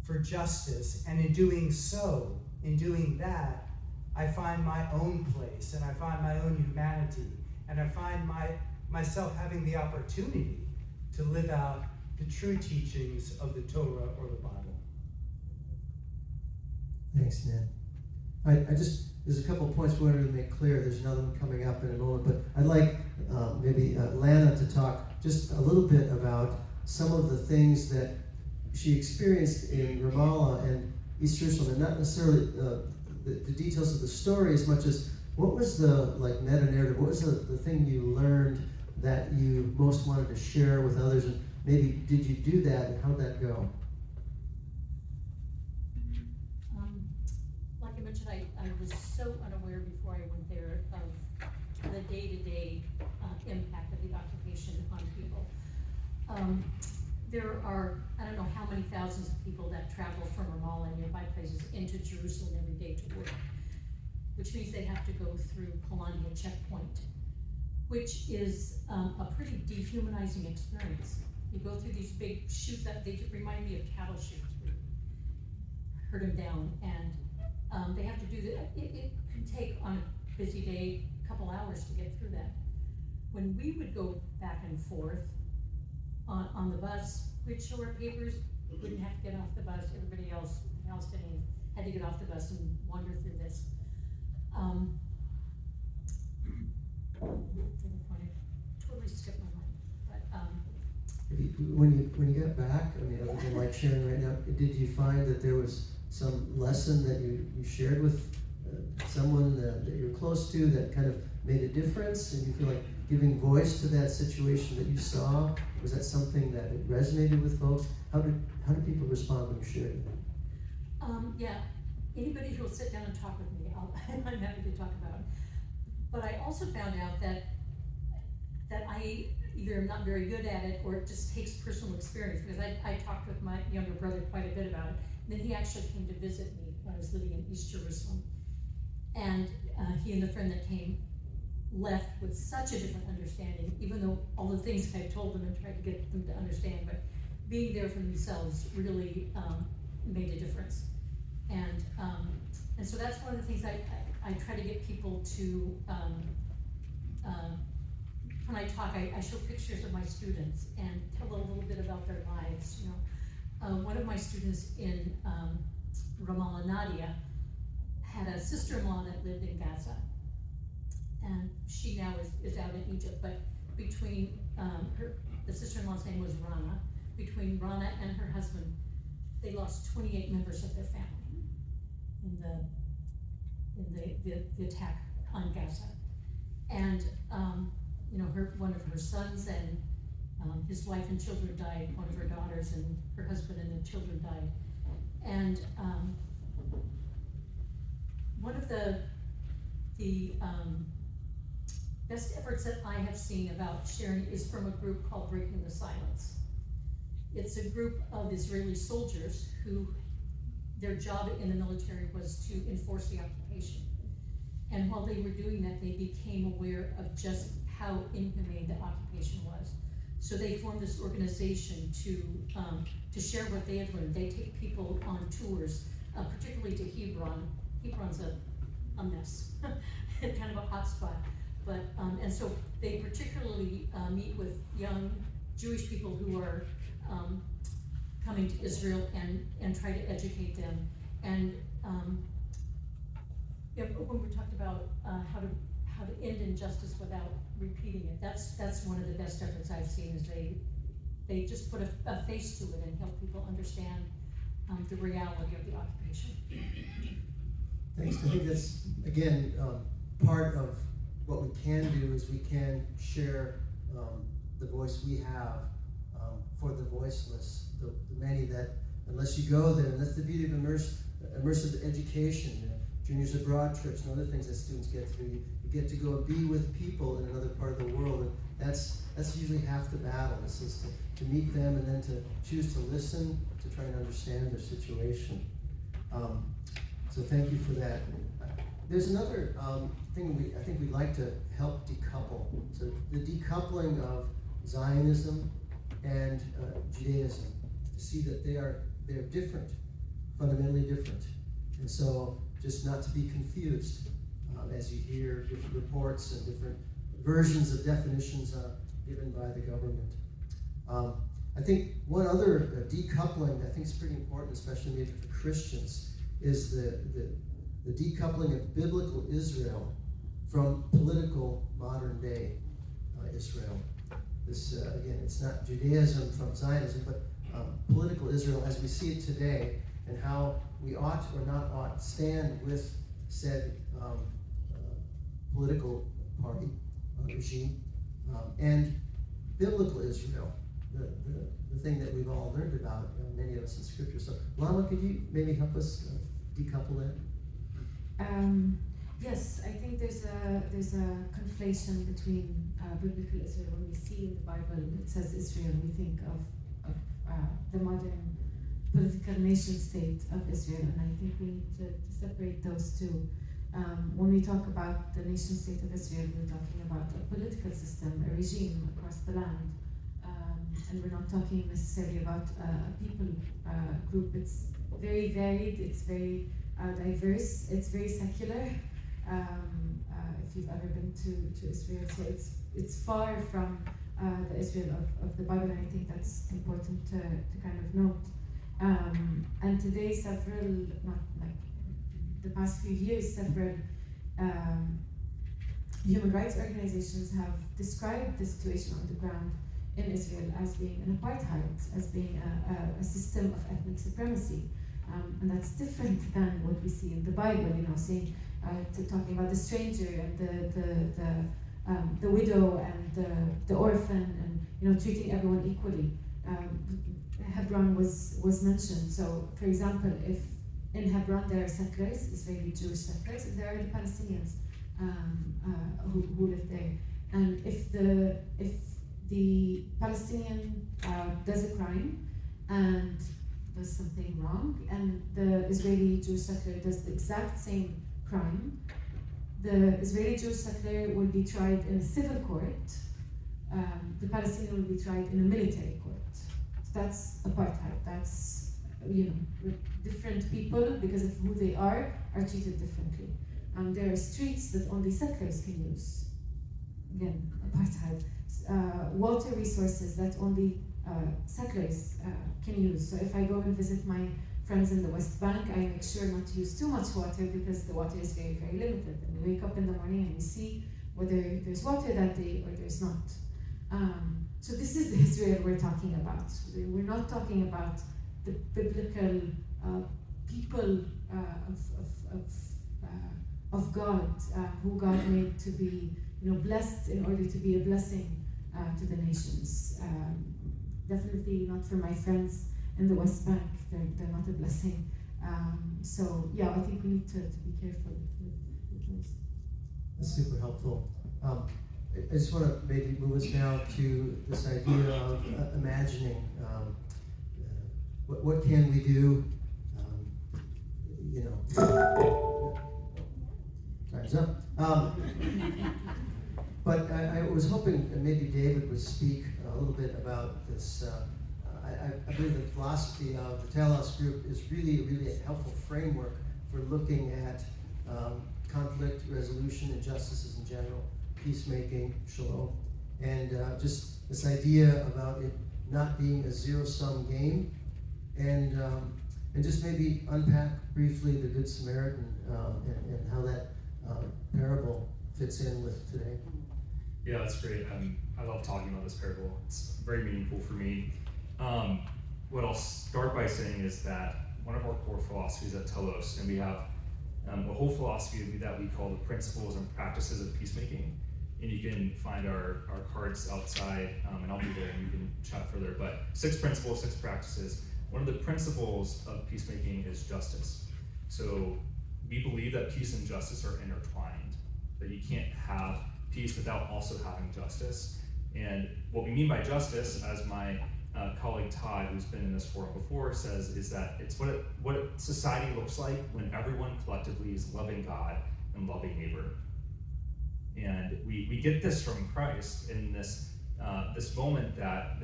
for justice. And in doing so, in doing that, I find my own place and I find my own humanity, and I find myself having the opportunity to live out the true teachings of the Torah or the Bible. Thanks, Ned. There's a couple of points we wanted to make clear. There's another one coming up in a moment, but I'd like maybe Lana to talk just a little bit about some of the things that she experienced in Ramallah and East Jerusalem, and not necessarily the details of the story as much as what was the meta-narrative, what was the thing you learned that you most wanted to share with others, and maybe did you do that, and how'd that go? Like I mentioned, I was so unaware before I went there of the day-to-day impact of the occupation on people. There are, I don't know how many thousands of people that travel from Ramallah and nearby places into Jerusalem every day to work, which means they have to go through Palandia checkpoint, which is a pretty dehumanizing experience. You go through these big chutes that they remind me of cattle chutes. We herd them down, and they have to do that. It can take, on a busy day, a couple hours to get through that. When we would go back and forth on the bus, we'd show our papers, we wouldn't have to get off the bus. Everybody else, the Palestinians, had to get off the bus and wander through this. I totally skipped my mind. But When you got back, I mean, other than sharing right now, did you find that there was some lesson that you shared with someone that you're close to that kind of made a difference, and you feel like giving voice to that situation that you saw? Was that something that it resonated with folks? How did people respond when you shared that? Yeah, anybody who will sit down and talk with me, I'm happy to talk about it. But I also found out that I either am not very good at it, or it just takes personal experience, because I talked with my younger brother quite a bit about it. And then he actually came to visit me when I was living in East Jerusalem. And he and the friend that came left with such a different understanding, even though all the things I told them and tried to get them to understand, but being there for themselves really made a difference. And so that's one of the things I try to get people to, when I talk, I show pictures of my students and tell a little bit about their lives. One of my students in Ramallah, Nadia, had a sister-in-law that lived in Gaza, and she now is out in Egypt. But between the sister-in-law's name was Rana. Between Rana and her husband, they lost 28 members of their family in the attack on Gaza. And one of her sons and his wife and children died. One of her daughters and her husband and the children died. And one of the best efforts that I have seen about sharing is from a group called Breaking the Silence. It's a group of Israeli soldiers who their job in the military was to enforce the occupation. And while they were doing that, they became aware of just how inhumane the occupation was. So they formed this organization to share what they had learned. They take people on tours, particularly to Hebron. Hebron's a mess, kind of a hot spot. But, and so they particularly meet with young Jewish people who are coming to Israel and try to educate them. And when we talked about how to end injustice without repeating it, that's one of the best efforts I've seen. Is they just put a face to it and help people understand the reality of the occupation. Thanks. I think that's, again, part of what we can do is we can share the voice we have for the voiceless, the many that, unless you go there, and that's the beauty of immersive education, juniors abroad trips and other things that students get to do. You get to go and be with people in another part of the world, and that's usually half the battle, is to meet them and then to choose to listen, to try and understand their situation. So thank you for that. There's another thing I think we'd like to help decouple. So the decoupling of Zionism and Judaism, to see that they're different, fundamentally different. And so just not to be confused as you hear different reports and different versions of definitions given by the government. I think one other decoupling that I think is pretty important, especially maybe for Christians, is the decoupling of biblical Israel from political modern day Israel. This again, it's not Judaism from Zionism, but political Israel as we see it today, and how we ought or not ought stand with said political party regime, and biblical Israel, the thing that we've all learned about, many of us in Scripture. So, Lama, could you maybe help us decouple that? Yes, I think there's a conflation between biblical Israel. When we see in the Bible it says Israel, we think of the modern political nation state of Israel, and I think we need to separate those two. When we talk about the nation state of Israel, we're talking about a political system, a regime across the land, and we're not talking necessarily about a people group. It's very varied, it's very diverse, it's very secular. If you've ever been to Israel, so it's far from the Israel of the Bible, and I think that's important to kind of note. And today, not like the past few years, several human rights organizations have described the situation on the ground in Israel as being an apartheid, as being a system of ethnic supremacy. And that's different than what we see in the Bible, saying, talking about the stranger and the widow and the orphan, and treating everyone equally. Hebron was mentioned. So, for example, if in Hebron there are settlers, Israeli Jewish settlers, and there are the Palestinians who live there. And if the Palestinian does a crime and does something wrong, and the Israeli Jewish settler does the exact same crime, the Israeli Jewish settler will be tried in a civil court, the Palestinian will be tried in a military court. So that's apartheid. That's, different people, because of who they are treated differently. There are streets that only settlers can use. Again, apartheid. Water resources that only settlers can use. So if I go and visit my friends in the West Bank, I make sure not to use too much water, because the water is very, very limited. And we wake up in the morning and we see whether there's water that day or there's not. So this is the Israel we're talking about. We're not talking about the biblical people of God, who God made to be, blessed in order to be a blessing to the nations. Definitely not for my friends in the West Bank. They're not a blessing. So yeah, I think we need to be careful with those. That's super helpful. I just want to maybe move us now to this idea of imagining. What can we do? Time's up. But I was hoping that maybe David would speak a little bit about this. I believe the philosophy of the Telos group is really a helpful framework for looking at conflict resolution, injustices in general, peacemaking, shalom, and just this idea about it not being a zero-sum game, and just maybe unpack briefly the Good Samaritan and how that parable fits in with today. Yeah, that's great. I love talking about this parable. It's very meaningful for me. What I'll start by saying is that one of our core philosophies at Telos, and we have a whole philosophy that we call the principles and practices of peacemaking. And you can find our cards outside, and I'll be there and you can chat further. But 6 principles, 6 practices. One of the principles of peacemaking is justice. So we believe that peace and justice are intertwined, that you can't have peace without also having justice. And what we mean by justice, as my colleague Todd, who's been in this forum before, says, is that it's what society looks like when everyone collectively is loving God and loving neighbor. And we get this from Christ in this moment that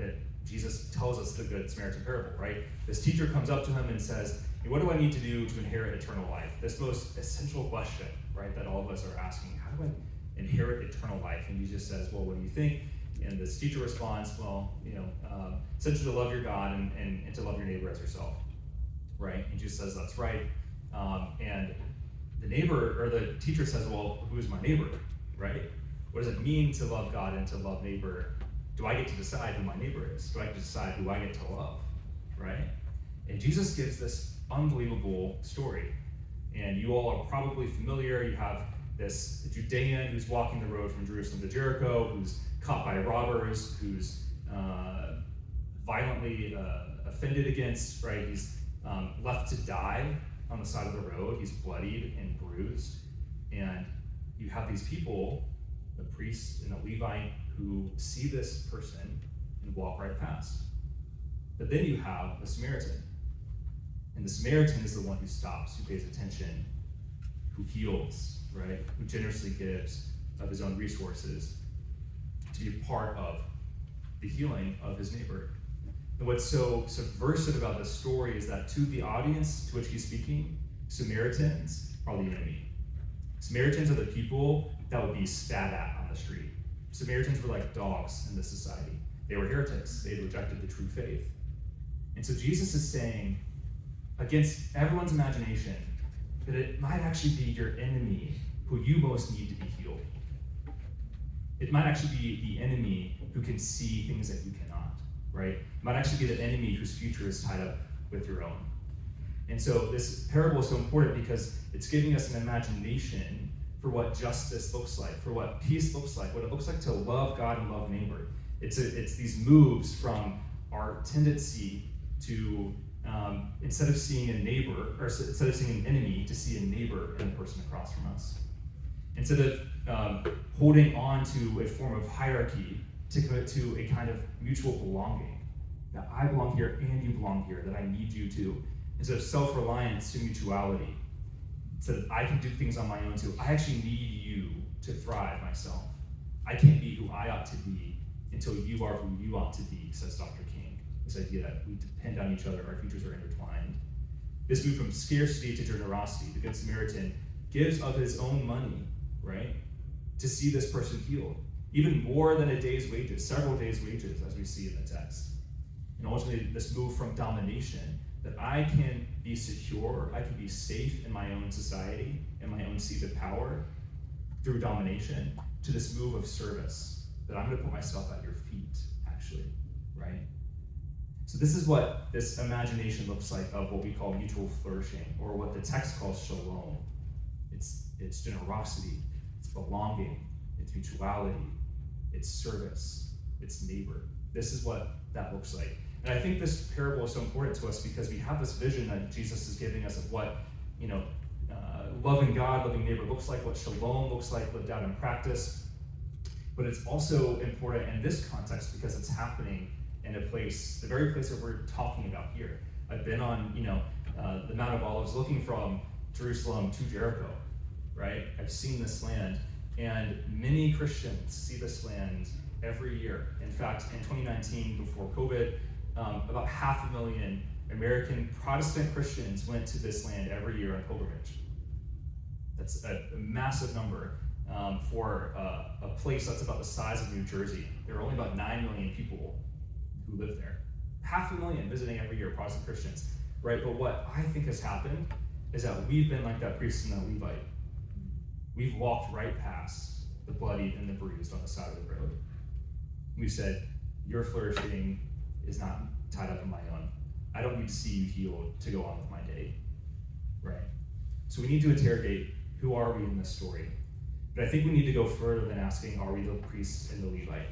Jesus tells us the Good Samaritan parable, right? This teacher comes up to him and says, hey, what do I need to do to inherit eternal life? This most essential question, right, that all of us are asking. How do I inherit eternal life? And Jesus says, well, what do you think? And this teacher responds, well, essentially to love your God and to love your neighbor as yourself, right? And Jesus says, that's right. And the neighbor, or the teacher says, well, who is my neighbor, right? What does it mean to love God and to love neighbor? Do I get to decide who my neighbor is? Do I get to decide who I get to love, right? And Jesus gives this unbelievable story. And you all are probably familiar. You have this Judean who's walking the road from Jerusalem to Jericho, who's caught by robbers, who's violently offended against, right? He's left to die on the side of the road. He's bloodied and bruised. And you have these people, the priest and the Levite, who see this person and walk right past. But then you have the Samaritan. And the Samaritan is the one who stops, who pays attention, who heals, right? Who generously gives of his own resources to be a part of the healing of his neighbor. And what's so subversive about this story is that to the audience to which he's speaking, Samaritans are the enemy. Samaritans are the people that would be spat at on the street. Samaritans were like dogs in this society. They were heretics. They had rejected the true faith. And so Jesus is saying, against everyone's imagination, that it might actually be your enemy who you most need to be healed. It might actually be the enemy who can see things that you cannot, right? It might actually be the enemy whose future is tied up with your own. And so this parable is so important because it's giving us an imagination for what justice looks like, for what peace looks like, what it looks like to love God and love neighbor. It's these moves from our tendency to, instead of seeing a neighbor, or instead of seeing an enemy, to see a neighbor in the person across from us. Instead of holding on to a form of hierarchy, to commit to a kind of mutual belonging. That I belong here and you belong here, that I need you too. Instead of self-reliance to mutuality, so that I can do things on my own too. I actually need you to thrive myself. I can't be who I ought to be until you are who you ought to be, says Dr. King. This idea that we depend on each other, our futures are intertwined. This move from scarcity to generosity. The Good Samaritan gives of his own money, right, to see this person healed. Even more than a day's wages, several days' wages, as we see in the text. And ultimately, this move from domination, that I can be secure, I can be safe in my own society, in my own seat of power, through domination, to this move of service, that I'm going to put myself at your feet, actually, right? So this is what this imagination looks like of what we call mutual flourishing, or what the text calls shalom. It's generosity, it's belonging, it's mutuality, it's service, it's neighbor. This is what that looks like. And I think this parable is so important to us because we have this vision that Jesus is giving us of what, loving God, loving neighbor looks like, what shalom looks like lived out in practice. But it's also important in this context because it's happening in a place, the very place that we're talking about here. I've been on, the Mount of Olives looking from Jerusalem to Jericho, right? I've seen this land. And many Christians see this land every year. In fact, in 2019, before COVID, about 500,000 American Protestant Christians went to this land every year on pilgrimage. That's a massive number for a place that's about the size of New Jersey. There are only about 9 million people who live there. 500,000 visiting every year, Protestant Christians, right? But what I think has happened is that we've been like that priest and that Levite. We've walked right past the bloodied and the bruised on the side of the road. We've said, your flourishing is not tied up in my own. I don't need to see you healed to go on with my day, right? So we need to interrogate, who are we in this story? But I think we need to go further than asking, are we the priest and the Levite?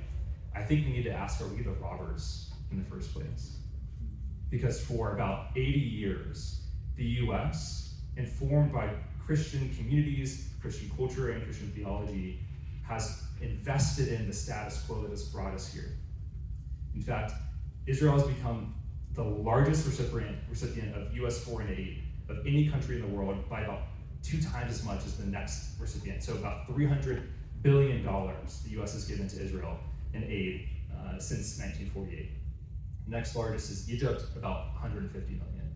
I think we need to ask, are we the robbers in the first place? Because for about 80 years, the US, informed by Christian communities, Christian culture, and Christian theology, has invested in the status quo that has brought us here. In fact, Israel has become the largest recipient of US foreign aid of any country in the world by about 2 times as much as the next recipient. So about $300 billion the US has given to Israel in aid since 1948. The next largest is Egypt, about 150 million.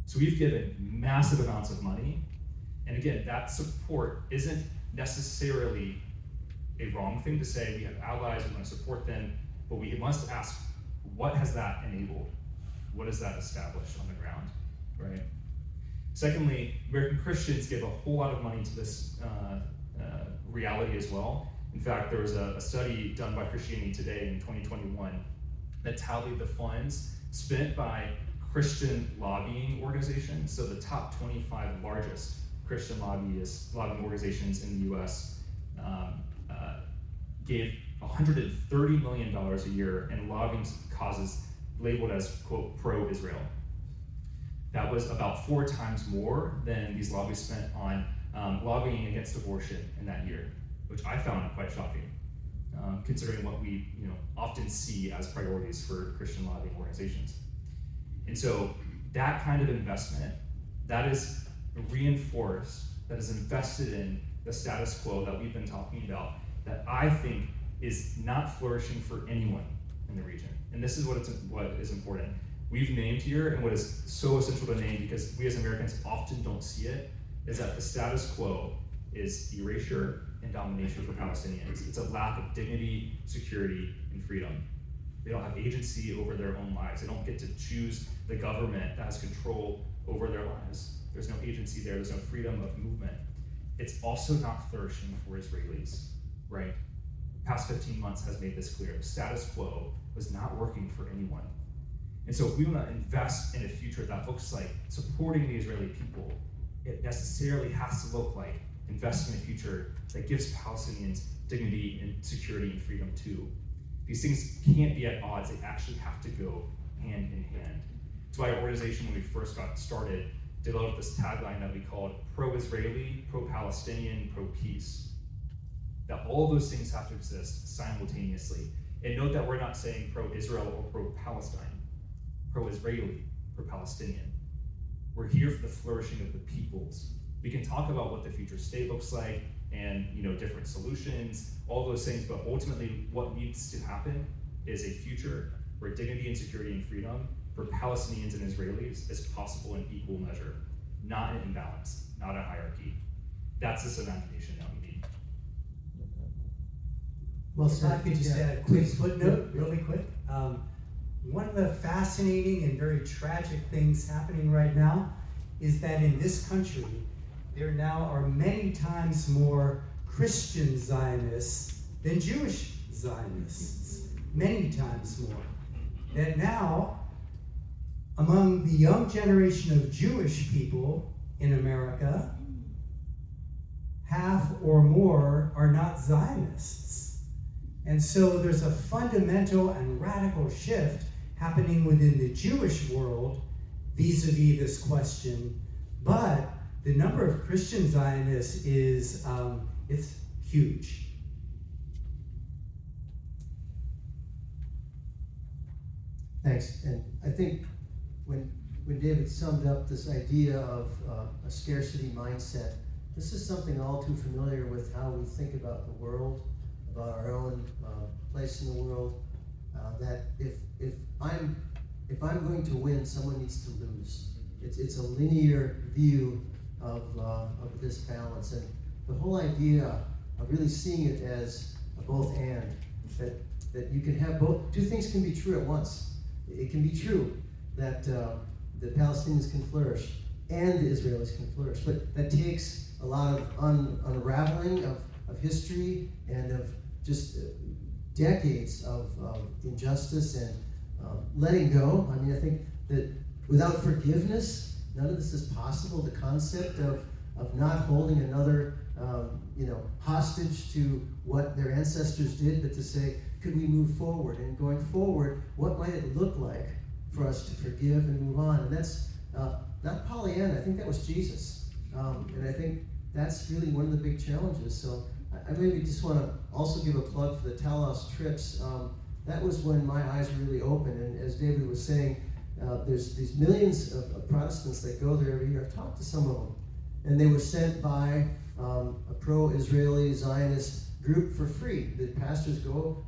So we've given massive amounts of money. And again, that support isn't necessarily a wrong thing to say. We have allies, we want to support them, but we must ask, what has that enabled? What has that established on the ground, right? Secondly, American Christians give a whole lot of money to this reality as well. In fact, there was a study done by Christianity Today in 2021 that tallied the funds spent by Christian lobbying organizations. So the top 25 largest Christian lobbying organizations in the US gave $130 million a year in lobbying causes labeled as, quote, pro-Israel. That was about 4 times more than these lobbies spent on lobbying against abortion in that year, which I found quite shocking, considering what we often see as priorities for Christian lobbying organizations. And so that kind of investment, that is reinforced, that is invested in the status quo that we've been talking about, that I think is not flourishing for anyone in the region. And this is what is important. We've named here, and what is so essential to name, because we as Americans often don't see it, is that the status quo is erasure and domination for Palestinians. It's a lack of dignity, security, and freedom. They don't have agency over their own lives. They don't get to choose the government that has control over their lives. There's no agency there. There's no freedom of movement. It's also not flourishing for Israelis, right? The past 15 months has made this clear. The status quo was not working for anyone. And so if we want to invest in a future that looks like supporting the Israeli people, it necessarily has to look like investing in a future that gives Palestinians dignity and security and freedom too. These things can't be at odds. They actually have to go hand in hand. That's why our organization, when we first got started, developed this tagline that we called pro-Israeli, pro-Palestinian, pro-peace. That all of those things have to exist simultaneously. And note that we're not saying pro-Israel or pro-Palestine, pro-Israeli, pro-Palestinian. We're here for the flourishing of the peoples. We can talk about what the future state looks like and different solutions, all those things, but ultimately what needs to happen is a future where dignity and security and freedom for Palestinians and Israelis is possible in equal measure, not an imbalance, not a hierarchy. That's this imagination that we need. Well If I said. could just add a quick footnote, really quick. One of the fascinating and very tragic things happening right now is that in this country, there now are many times more Christian Zionists than Jewish Zionists. Many times more. That now, among the young generation of Jewish people in America, half or more are not Zionists. And so there's a fundamental and radical shift happening within the Jewish world vis-a-vis this question. But the number of Christian Zionists is it's huge. Thanks. And I think when David summed up this idea of a scarcity mindset, this is something all too familiar with how we think about the world, about our own place in the world. That if I'm going to win, someone needs to lose. It's a linear view of this balance, and the whole idea of really seeing it as a both and, that you can have both. Two things can be true at once. It can be true that the Palestinians can flourish and the Israelis can flourish, but that takes a lot of unraveling of history and of just decades of injustice and letting go. I mean, I think that without forgiveness, none of this is possible. The concept of not holding another hostage to what their ancestors did, but to say, could we move forward? And going forward, what might it look like for us to forgive and move on? And that's not Pollyanna. I think that was Jesus. And I think that's really one of the big challenges. So I maybe just want to also give a plug for the Talos trips. That was when my eyes were really open. And as David was saying, there's these millions of Protestants that go there every year. I've talked to some of them. And they were sent by a pro-Israeli Zionist group for free. The pastors go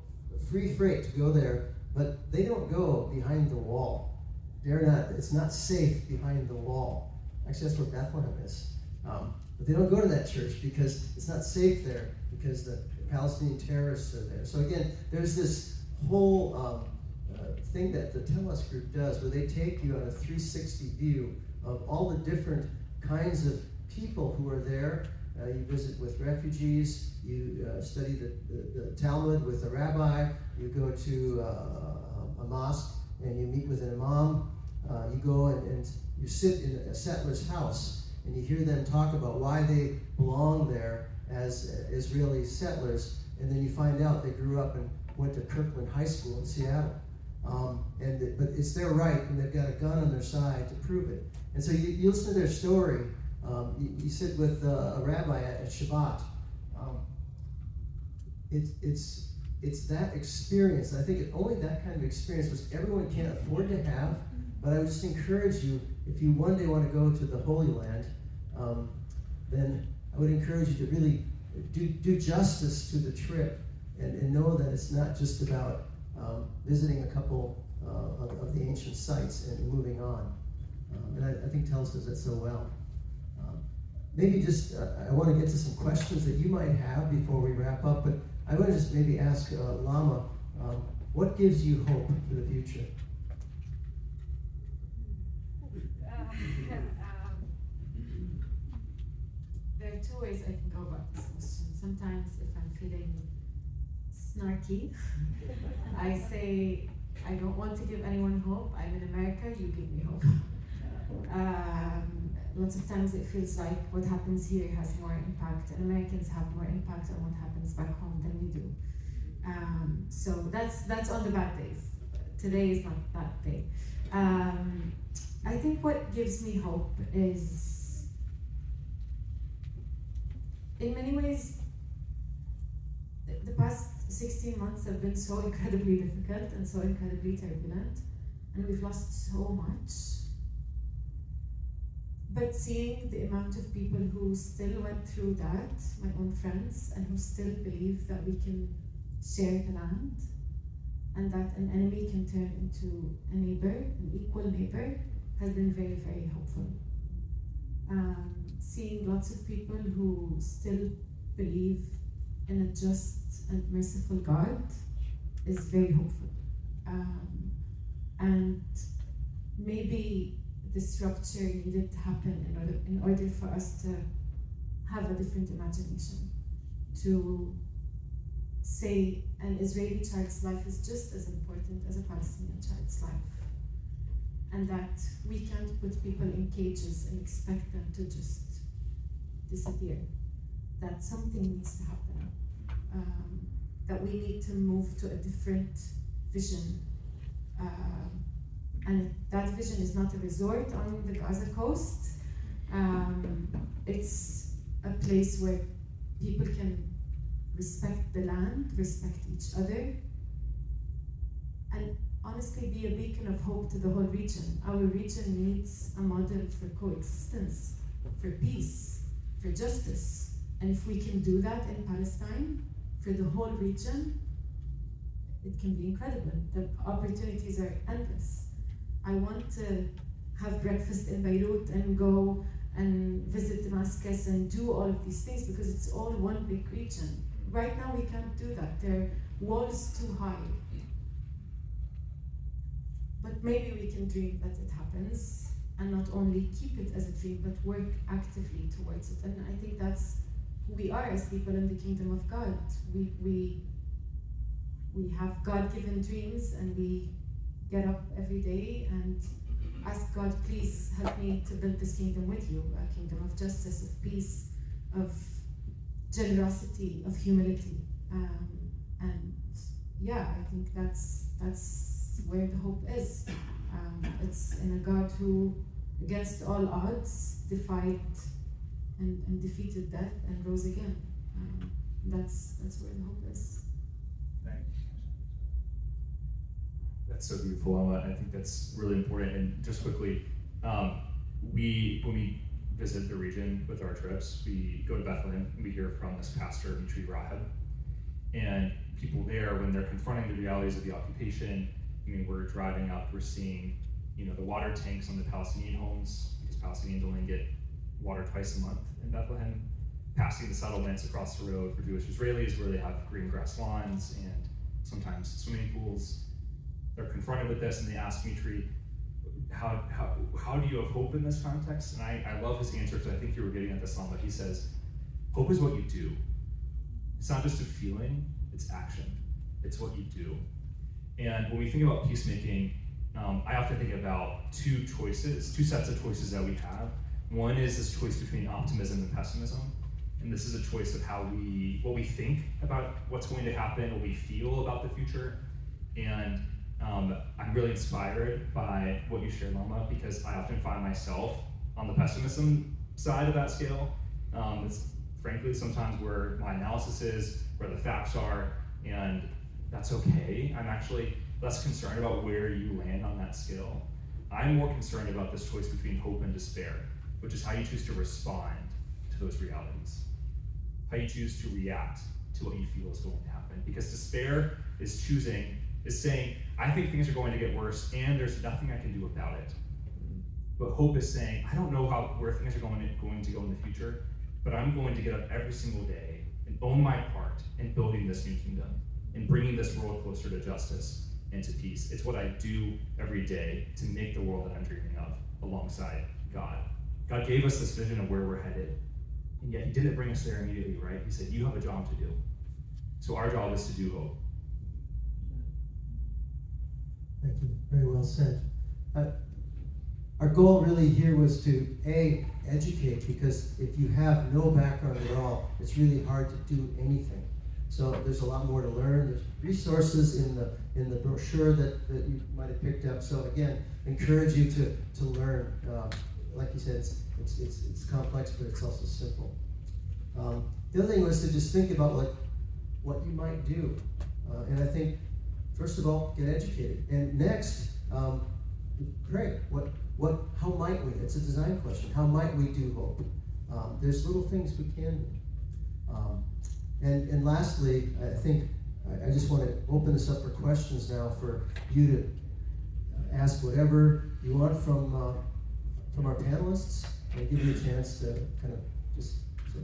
free freight to go there, but they don't go behind the wall. It's not safe behind the wall. Actually, that's where Bethlehem is. But they don't go to that church because it's not safe there, because the Palestinian terrorists are there. So again, there's this whole thing that the Telos group does, where they take you on a 360 view of all the different kinds of people who are there. You visit with refugees, you study the Talmud with a rabbi, you go to a mosque and you meet with an imam, you go and you sit in a settler's house and you hear them talk about why they belong there as Israeli settlers, and then you find out they grew up and went to Kirkland High School in Seattle. But it's their right, and they've got a gun on their side to prove it. And so you listen to their story. You sit with a rabbi at Shabbat. It's that experience. I think only that kind of experience, which everyone can't afford to have. But I would just encourage you, if you one day want to go to the Holy Land, then I would encourage you to really do justice to the trip and know that it's not just about visiting a couple of the ancient sites and moving on. And I think Telos does that so well. Maybe just, I want to get to some questions that you might have before we wrap up, but I want to just maybe ask Lama, what gives you hope for the future? There are two ways I can go about this question. Sometimes if I'm feeling snarky, I say, I don't want to give anyone hope. I'm in America, you give me hope. Lots of times it feels like what happens here has more impact, and Americans have more impact on what happens back home than we do. So that's on the bad days. Today is not that day. I think what gives me hope is, in many ways, the past 16 months have been so incredibly difficult and so incredibly turbulent, and we've lost so much. But seeing the amount of people who still went through that, my own friends, and who still believe that we can share the land, and that an enemy can turn into a neighbor, an equal neighbor, has been very, very hopeful. Seeing lots of people who still believe in a just and merciful God is very hopeful. And maybe this rupture needed to happen in order for us to have a different imagination, to say an Israeli child's life is just as important as a Palestinian child's life, and that we can't put people in cages and expect them to just disappear, that something needs to happen, that we need to move to a different vision. And that vision is not a resort on the Gaza coast. It's a place where people can respect the land, respect each other, and honestly be a beacon of hope to the whole region. Our region needs a model for coexistence, for peace, for justice. And if we can do that in Palestine, for the whole region, it can be incredible. The opportunities are endless. I want to have breakfast in Beirut and go and visit Damascus and do all of these things because it's all one big region. Right now we can't do that. There are walls too high. But maybe we can dream that it happens and not only keep it as a dream but work actively towards it. And I think that's who we are as people in the kingdom of God. We have God-given dreams and we get up every day and ask God, please help me to build this kingdom with you, a kingdom of justice, of peace, of generosity, of humility. And yeah, I think that's where the hope is. It's in a God who, against all odds, defied and defeated death and rose again. That's where the hope is. That's so beautiful, Alma. I think that's really important. And just quickly, when we visit the region with our trips, we go to Bethlehem and we hear from this pastor, Mitri Rahab. And people there, when they're confronting the realities of the occupation, I mean, we're driving up, we're seeing, the water tanks on the Palestinian homes, because Palestinians only get water twice a month in Bethlehem, passing the settlements across the road for Jewish Israelis where they have green grass lawns and sometimes swimming pools. They're confronted with this and they ask Mitri, how do you have hope in this context? And I love his answer because I think you were getting at this on, but he says, hope is what you do. It's not just a feeling, it's action. It's what you do. And when we think about peacemaking, I often think about two sets of choices that we have. One is this choice between optimism and pessimism. And this is a choice of what we think about what's going to happen, what we feel about the future. And I'm really inspired by what you shared, Lama, because I often find myself on the pessimism side of that scale. It's frankly sometimes where my analysis is, where the facts are, and that's okay. I'm actually less concerned about where you land on that scale. I'm more concerned about this choice between hope and despair, which is how you choose to respond to those realities, how you choose to react to what you feel is going to happen. Because despair is saying, I think things are going to get worse and there's nothing I can do about it. But hope is saying, I don't know where things are going to go in the future, but I'm going to get up every single day and own my part in building this new kingdom and bringing this world closer to justice and to peace. It's what I do every day to make the world that I'm dreaming of alongside God. God gave us this vision of where we're headed, and yet he didn't bring us there immediately, right? He said, you have a job to do. So our job is to do hope. Thank you. Very well said. Our goal really here was to, educate, because if you have no background at all, it's really hard to do anything. So there's a lot more to learn. There's resources in the brochure that you might have picked up. So again, encourage you to learn. Like you said, it's complex, but it's also simple. The other thing was to just think about what you might do. And I think, first of all, get educated. And next, pray. How might we? It's a design question. How might we do hope? There's little things we can do. And lastly, I think I just want to open this up for questions now for you to ask whatever you want from our panelists, and give you a chance to kind of just say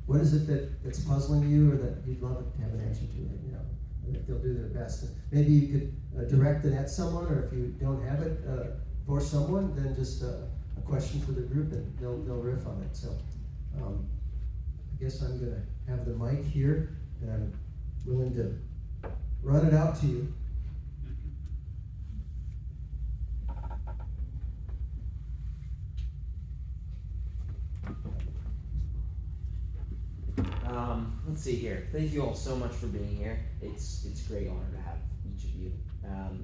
what is it that's puzzling you, or that you'd love to have an answer to right now. I think they'll do their best. And maybe you could direct it at someone, or if you don't have it for someone, then just a question for the group, and they'll riff on it. So I guess I'm going to have the mic here, and I'm willing to run it out to you. Let's see here. Thank you all so much for being here. It's a great honor to have each of you.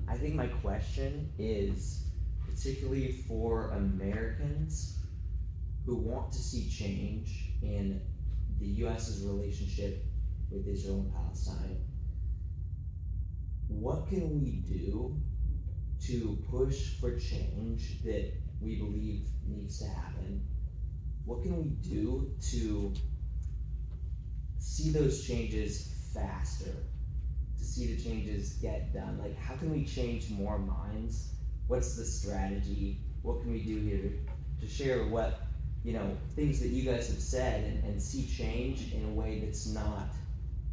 I think my question is particularly for Americans who want to see change in the U.S.'s relationship with Israel and Palestine. What can we do to push for change that we believe needs to happen what can we do to see those changes faster, to see the changes get done? Like, how can we change more minds? What's the strategy? What can we do here to share what, things that you guys have said and see change in a way that's not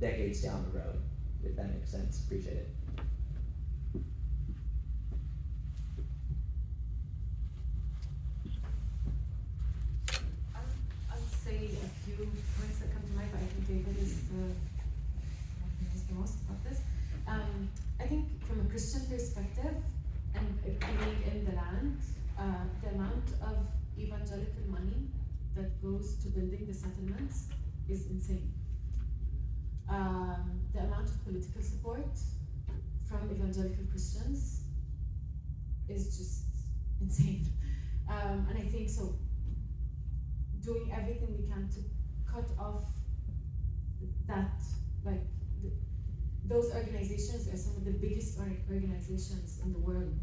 decades down the road, if that makes sense? Appreciate it. I'll say a few points that come to mind, but I think David is knows the most about this. I think from a Christian perspective, and being in the land, the amount of evangelical money that goes to building the settlements is insane. The amount of political support from evangelical Christians is just insane. And I think so, doing everything we can to cut off that, like, those organizations are some of the biggest organizations in the world.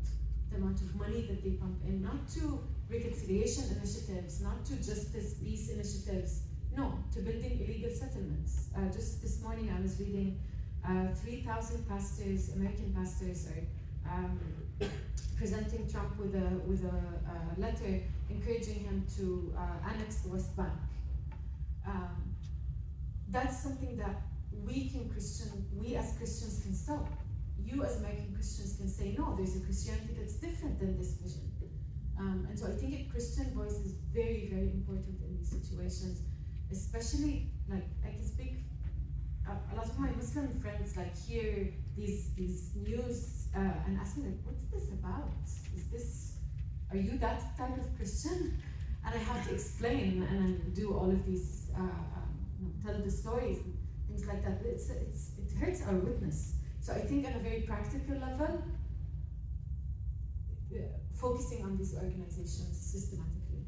The amount of money that they pump in, not to reconciliation initiatives, not to justice, peace initiatives, no, to building illegal settlements. Just this morning I was reading 3,000 pastors, American pastors, are presenting Trump with a letter encouraging him to annex the West Bank. That's something that we as Christians can stop. You as American Christians can say, no, there's a Christianity that's different than this vision. And so I think a Christian voice is very, very important in these situations, especially, like, I can speak, a lot of my Muslim friends, like, hear these news and ask me, like, what's this about? Are you that type of Christian? And I have to explain and do all of these, tell the stories and things like that. It hurts our witness. So I think on a very practical level, focusing on these organizations systematically.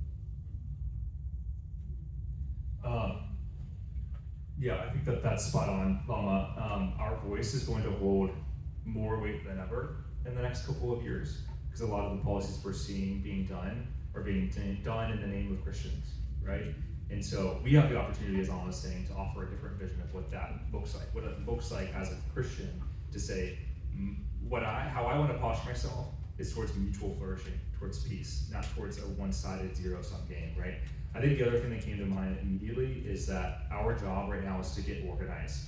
Yeah, I think that's spot on, Lama. Our voice is going to hold more weight than ever in the next couple of years, because a lot of the policies we're seeing being done are being done in the name of Christians, right? And so we have the opportunity, as Alma was saying, to offer a different vision of what that looks like, what it looks like as a Christian, to say, how I want to posture myself is towards mutual flourishing, towards peace, not towards a one-sided zero-sum game, right? I think the other thing that came to mind immediately is that our job right now is to get organized.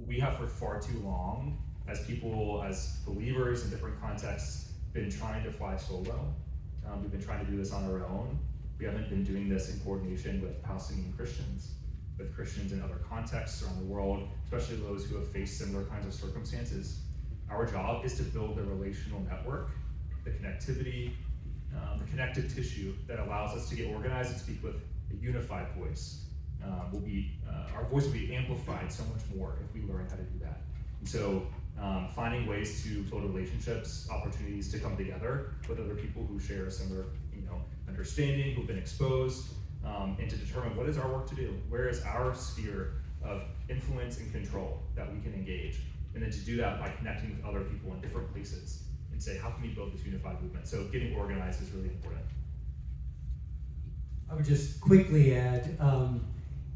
We have for far too long, as people, as believers in different contexts, been trying to fly solo. We've been trying to do this on our own. We haven't been doing this in coordination with Palestinian Christians, with Christians in other contexts around the world, especially those who have faced similar kinds of circumstances. Our job is to build the relational network, the connectivity, the connective tissue that allows us to get organized and speak with a unified voice. Our voice will be amplified so much more if we learn how to do that. And so finding ways to build relationships, opportunities to come together with other people who share similar understanding, who've been exposed, and to determine what is our work to do, where is our sphere of influence and control that we can engage, and then to do that by connecting with other people in different places and say, how can we build this unified movement? So getting organized is really important. I would just quickly add,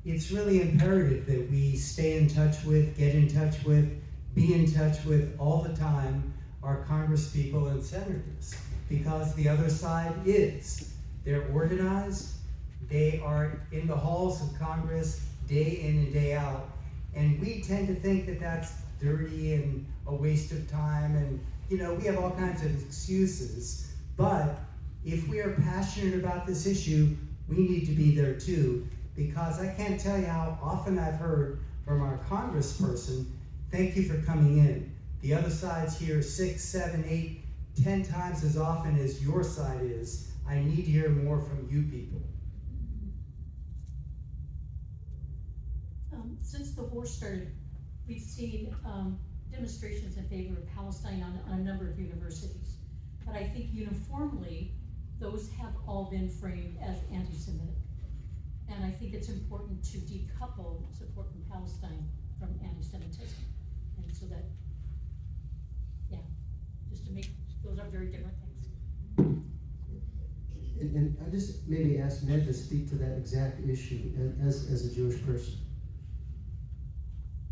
it's really imperative that we stay in touch with, get in touch with, be in touch with all the time our Congress people and senators, because the other side is. They're organized, they are in the halls of Congress day in and day out, and we tend to think that that's dirty and a waste of time, and we have all kinds of excuses. But if we are passionate about this issue, we need to be there too, because I can't tell you how often I've heard from our congressperson, thank you for coming in. The other side's here 6, 7, 8, 10 times as often as your side is. I need to hear more from you people. Since the war started, we've seen demonstrations in favor of Palestine on a number of universities. But I think uniformly, those have all been framed as anti-Semitic. And I think it's important to decouple support from Palestine from anti-Semitism. And so that, just to make, those are very different things. And I just maybe ask Ned to speak to that exact issue as a Jewish person.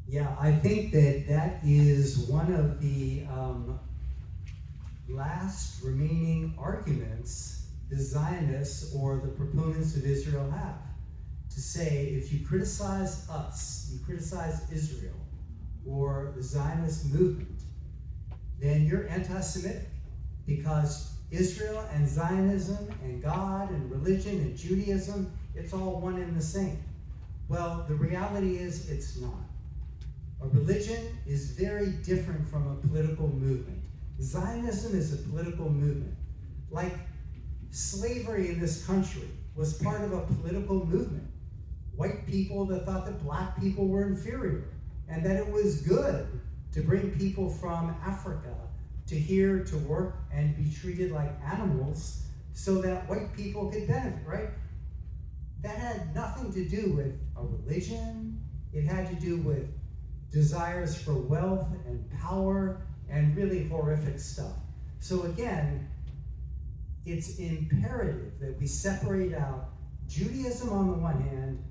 Yeah, I think that is one of the last remaining arguments the Zionists or the proponents of Israel have. To say, if you criticize us, you criticize Israel or the Zionist movement, then you're anti-Semitic, because Israel and Zionism and God and religion and Judaism, it's all one and the same. Well, the reality is it's not. A religion is very different from a political movement. Zionism is a political movement. Like slavery in this country was part of a political movement. White people that thought that black people were inferior, and that it was good to bring people from Africa to here to work and be treated like animals so that white people could benefit, right? That had nothing to do with a religion. It had to do with desires for wealth and power and really horrific stuff. So again, it's imperative that we separate out Judaism on the one hand,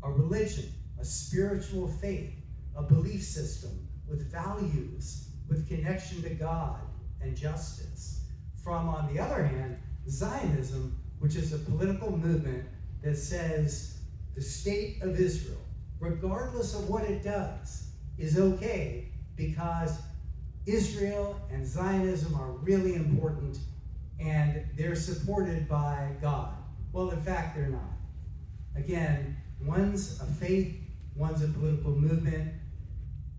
a religion, a spiritual faith, a belief system with values, with connection to God and justice, from, on the other hand, Zionism, which is a political movement that says the state of Israel, regardless of what it does, is okay because Israel and Zionism are really important and they're supported by God. Well, in fact, they're not. Again, one's a faith, one's a political movement.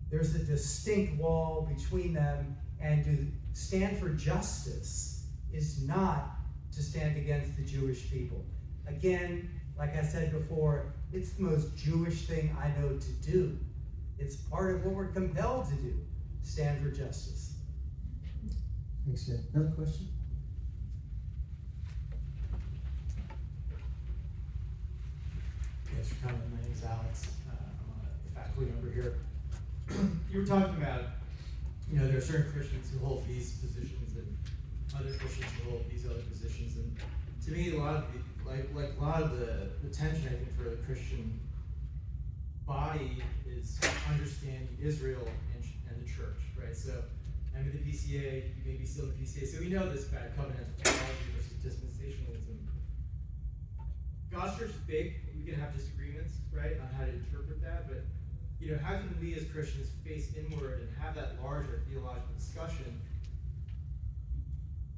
There's a distinct wall between them, and to stand for justice is not to stand against the Jewish people. Again, like I said before, it's the most Jewish thing I know to do. It's part of what we're compelled to do, stand for justice. Thanks, Ned. Another question? Thanks for coming. My name is Alex. I'm a faculty member here. You were talking about, there are certain Christians who hold these positions and other Christians who hold these other positions. And to me, a lot of the tension, I think, for the Christian body is understanding Israel and the church, right? So I'm in the PCA, you may be still in the PCA, so we know this about covenantal theology versus dispensationalism. God's church is big. We can have disagreements, right, on how to interpret that, but how can we as Christians face inward and have that larger theological discussion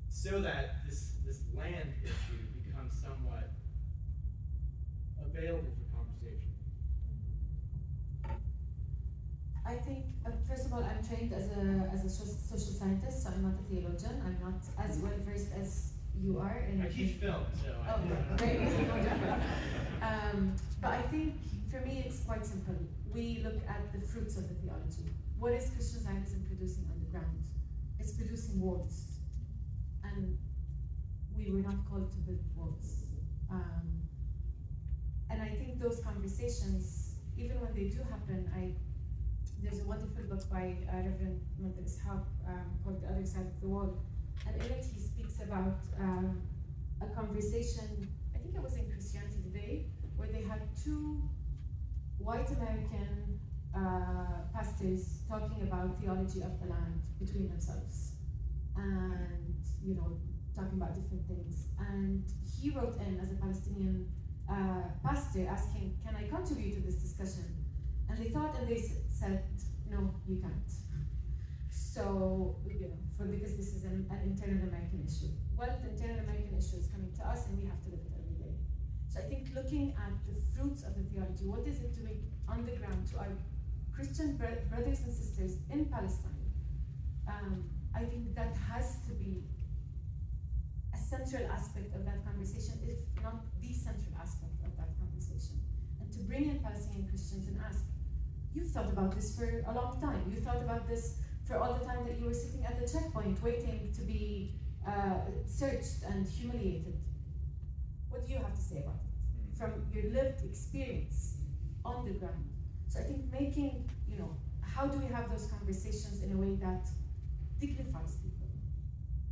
so that this land issue becomes somewhat available for conversation? I think, first of all, I'm trained as a social scientist, so I'm not a theologian. I'm not as well versed as you are. I teach film, so great. But I think, for me, it's quite simple. We look at the fruits of the theology. What is Christian Zionism producing on the ground? It's producing walls. And we were not called to build walls. And I think those conversations, even when they do happen, there's a wonderful book by Reverend Mr. Ishaq called The Other Side of the Wall. And in it he speaks about a conversation, I think it was in Christianity Today, where they had two white American pastors talking about theology of the land between themselves. And, talking about different things. And he wrote in as a Palestinian pastor asking, can I contribute to this discussion? And they thought, and they said, no, you can't. So, because this is an internal American issue. Well, the internal American issue is coming to us and we have to live it every day. So I think looking at the fruits of the theology, what is it doing on the ground to our Christian brothers and sisters in Palestine? I think that has to be a central aspect of that conversation, if not the central aspect of that conversation. And to bring in Palestinian Christians and ask, you've thought about this for a long time. You thought about this for all the time that you were sitting at the checkpoint waiting to be searched and humiliated. What do you have to say about it? From your lived experience on the ground. So I think making, how do we have those conversations in a way that dignifies people?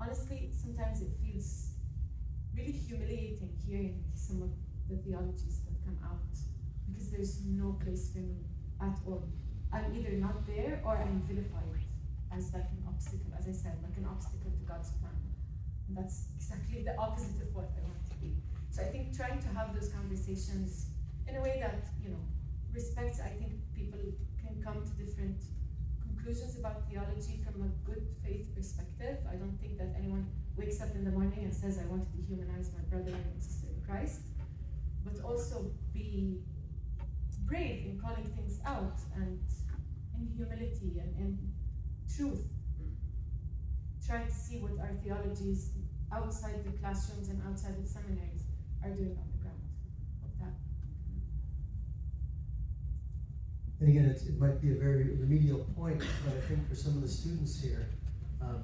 Honestly, sometimes it feels really humiliating hearing some of the theologies that come out, because there's no place for me at all. I'm either not there or I'm vilified as like an obstacle, as I said, like an obstacle to God's plan. And that's exactly the opposite of what I want to be. So I think trying to have those conversations in a way that, respects, I think people can come to different conclusions about theology from a good faith perspective. I don't think that anyone wakes up in the morning and says, I want to dehumanize my brother and sister in Christ, but also be brave in calling things out and in humility and in truth. Try to see what our theologies outside the classrooms and outside of seminaries are doing on the ground. Hope that. And again, it might be a very remedial point, but I think for some of the students here,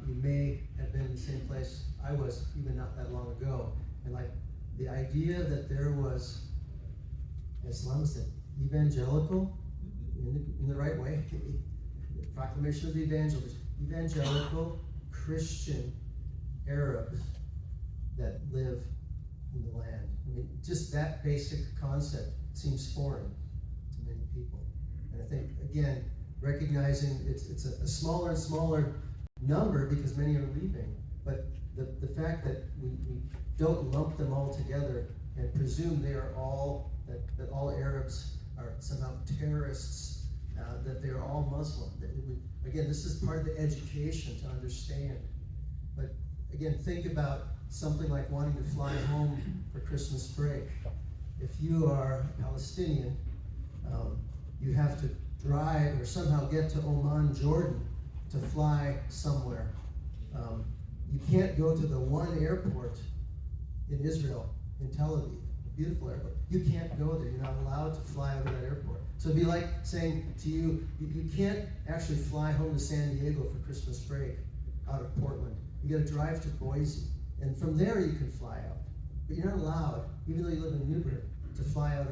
you may have been in the same place I was even not that long ago. And like the idea that there was, Islam said, evangelical, in the right way, the proclamation of the evangelist, evangelical Christian Arabs that live in the land. I mean, just that basic concept seems foreign to many people. And I think, again, recognizing it's a smaller and smaller number because many are leaving, but the fact that we don't lump them all together and presume they are all, that all Arabs are somehow terrorists, that they're all Muslim. Again, this is part of the education to understand. But again, think about something like wanting to fly home for Christmas break. If you are Palestinian, you have to drive or somehow get to Oman, Jordan, to fly somewhere. You can't go to the one airport in Israel, in Tel Aviv, a beautiful airport. You can't go there. You're not allowed to fly out of that airport. So it'd be like saying to you, you can't actually fly home to San Diego for Christmas break out of Portland. You got to drive to Boise, and from there you can fly out. But you're not allowed, even though you live in Newburgh, to fly out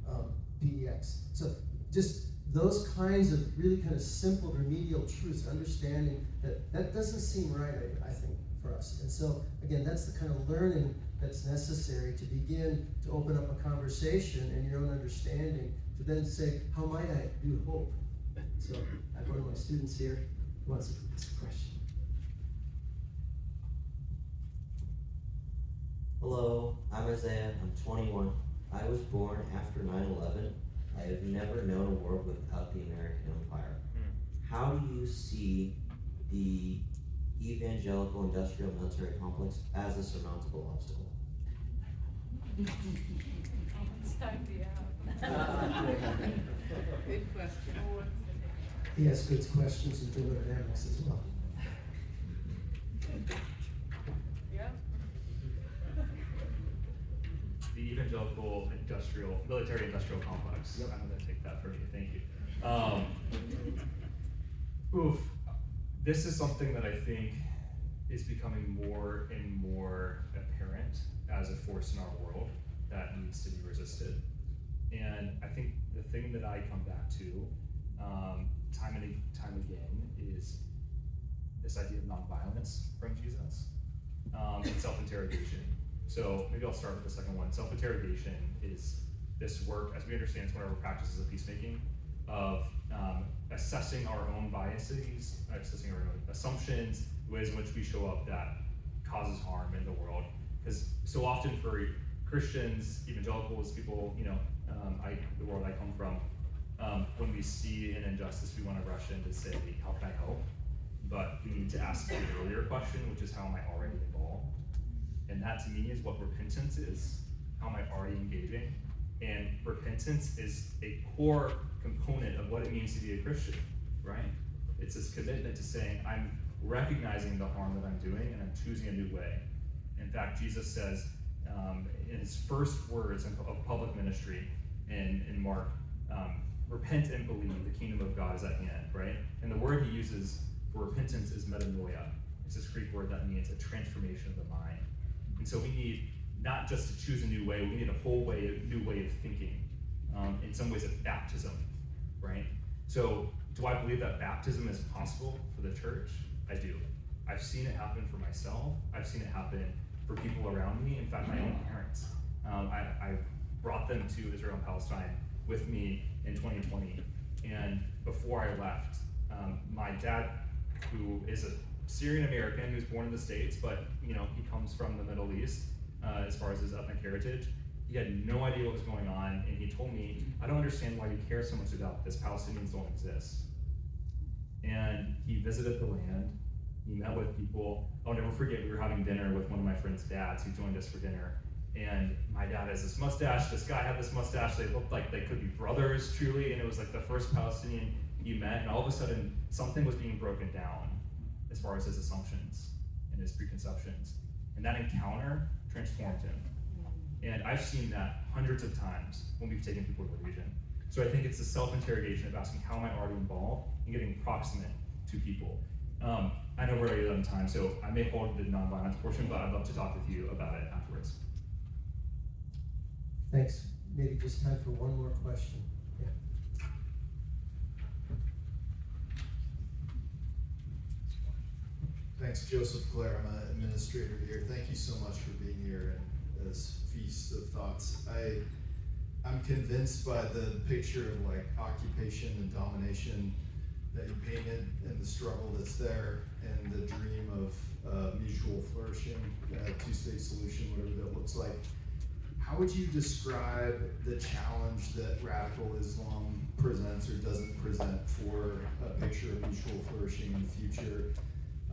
of PDX. So just those kinds of really kind of simple remedial truths, understanding that doesn't seem right, I think, for us. And so, again, that's the kind of learning that's necessary to begin to open up a conversation and your own understanding to then say, how might I do hope? So I have one of my students here who wants to ask a question. Hello, I'm Isaiah. I'm 21. I was born after 9/11. I have never known a world without the American Empire. How do you see the evangelical industrial military complex as a surmountable obstacle? Good question. He has good questions in thermodynamics as well. Yeah. The evangelical military industrial complex. Yep. I'm gonna take that from you, thank you. This is something that I think is becoming more and more apparent as a force in our world that needs to be resisted. And I think the thing that I come back to time and time again is this idea of nonviolence from Jesus and self-interrogation. So maybe I'll start with the second one. Self-interrogation is this work, as we understand, it's one of our practices of peacemaking, of assessing our own biases, assessing our own assumptions, ways in which we show up that causes harm in the world. Because so often for Christians, evangelicals, people, the world I come from, when we see an injustice, we want to rush in to say, how can I help? But we need to ask the earlier question, which is, how am I already involved? And that to me is what repentance is. How am I already engaging? And repentance is a core component of what it means to be a Christian, right? It's this commitment to saying, I'm recognizing the harm that I'm doing and I'm choosing a new way. In fact, Jesus says in his first words of public ministry in Mark, repent and believe, the kingdom of God is at hand, right? And the word he uses for repentance is metanoia. It's this Greek word that means a transformation of the mind. And so we need not just to choose a new way, we need a new way of thinking. In some ways, it's baptism, right? So do I believe that baptism is possible for the church? I do. I've seen it happen for myself. I've seen it happen for people around me. In fact, my own parents. I brought them to Israel-Palestine with me in 2020, and before I left, my dad, who is a Syrian American who's born in the States, but he comes from the Middle East as far as his ethnic heritage. He had no idea what was going on, and he told me, "I don't understand why you care so much about this. Palestinians don't exist." And he visited the land. He met with people. I'll never forget, we were having dinner with one of my friend's dads who joined us for dinner. And my dad has this mustache, this guy had this mustache, they looked like they could be brothers, truly, and it was like the first Palestinian he met, and all of a sudden, something was being broken down as far as his assumptions and his preconceptions. And that encounter transformed him. And I've seen that hundreds of times when we've taken people to the region. So I think it's the self-interrogation of asking, how am I already involved in getting proximate to people? I know we're already on time, so I may hold the nonviolence portion, but I'd love to talk with you about it afterwards. Thanks. Maybe just time for one more question. Yeah. Thanks, Joseph Clare. I'm an administrator here. Thank you so much for being here and this feast of thoughts. I'm convinced by the picture of like occupation and domination that you painted and the struggle that's there and the dream of mutual flourishing, two-state solution, whatever that looks like. How would you describe the challenge that radical Islam presents or doesn't present for a picture of mutual flourishing in the future?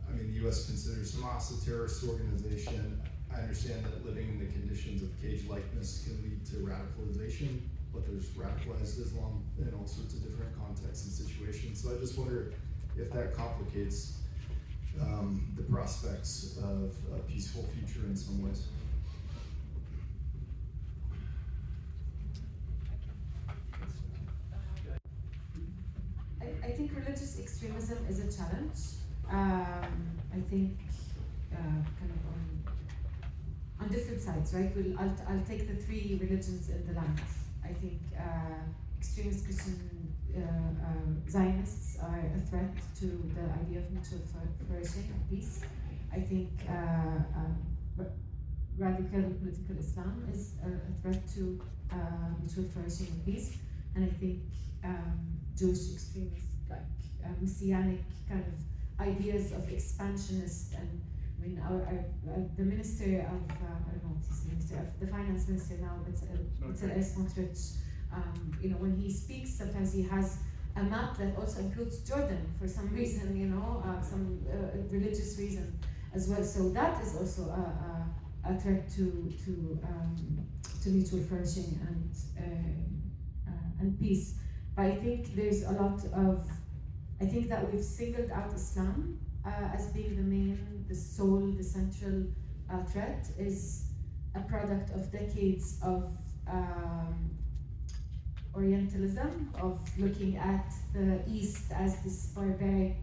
I mean, the U.S. considers Hamas a terrorist organization. I understand that living in the conditions of cage-likeness can lead to radicalization, but there's radicalized Islam in all sorts of different contexts and situations. So I just wonder if that complicates the prospects of a peaceful future in some ways. I think religious extremism is a challenge. I think kind of on different sides, right? I'll take the three religions in the land. I think extremist Christian Zionists are a threat to the idea of mutual flourishing and peace. I think radical political Islam is a threat to mutual flourishing and peace. And I think Jewish extremists, like messianic kind of ideas of expansionist, and I mean, the minister of I don't know what he's the minister of, the finance minister now, Bezalel Smotrich. When he speaks, sometimes he has a map that also includes Jordan for some reason, some religious reason as well. So that is also a threat to mutual flourishing and peace. But I think there's a lot of, I think that we've singled out Islam as being the sole, the central threat is a product of decades of Orientalism, of looking at the East as this barbaric,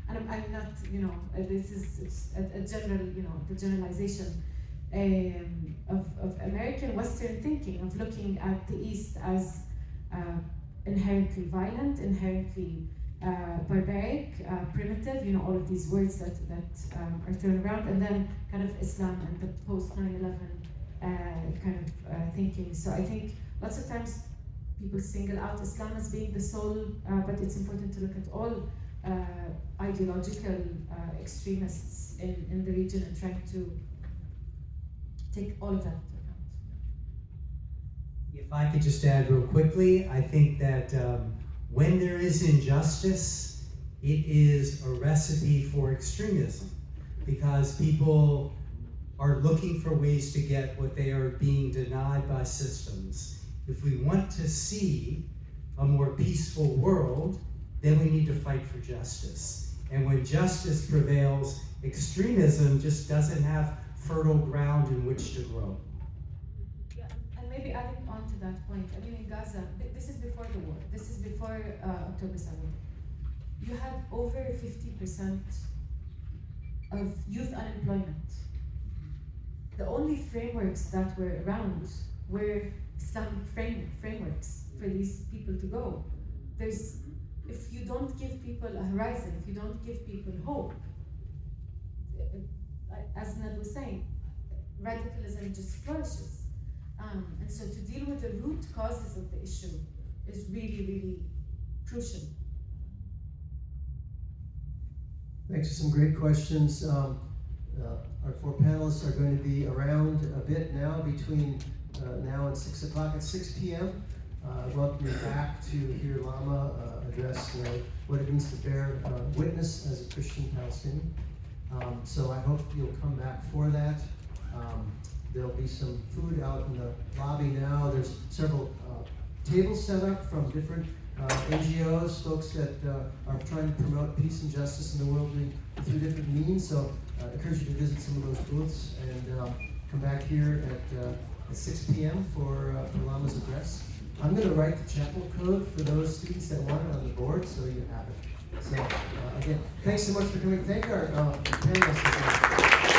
and I'm not, this is a general, the generalization of American Western thinking, of looking at the East as inherently violent, inherently barbaric, primitive, all of these words that are thrown around, and then kind of Islam and the post 9/11 kind of thinking. So I think lots of times people single out Islam as being the sole, but it's important to look at all ideological extremists in the region and trying to take all of that into account. If I could just add real quickly, I think that when there is injustice, it is a recipe for extremism, because people are looking for ways to get what they are being denied by systems. If we want to see a more peaceful world, then we need to fight for justice. And when justice prevails, extremism just doesn't have fertile ground in which to grow. Yeah, and maybe adding on to that point, I mean, in Gaza, this is before the war, this is before October 7th. You had over 50% of youth unemployment. The only frameworks that were around were Islamic frameworks for these people to go. If you don't give people a horizon, if you don't give people hope, as Ned was saying, radicalism just flourishes. And so to deal with the root causes of the issue is really, really crucial. Thanks for some great questions. Our four panelists are going to be around a bit now between now and 6 o'clock. At 6 p.m., welcome you back to hear Lama address what it means to bear witness as a Christian Palestinian. So I hope you'll come back for that. There'll be some food out in the lobby now. There's several tables set up from different NGOs, folks that are trying to promote peace and justice in the world through different means. So I encourage you to visit some of those booths and come back here at 6 p.m. for Lama's address. I'm going to write the chapel code for those students that want it on the board, so you have it. So again, thanks so much for coming. Thank our panelists.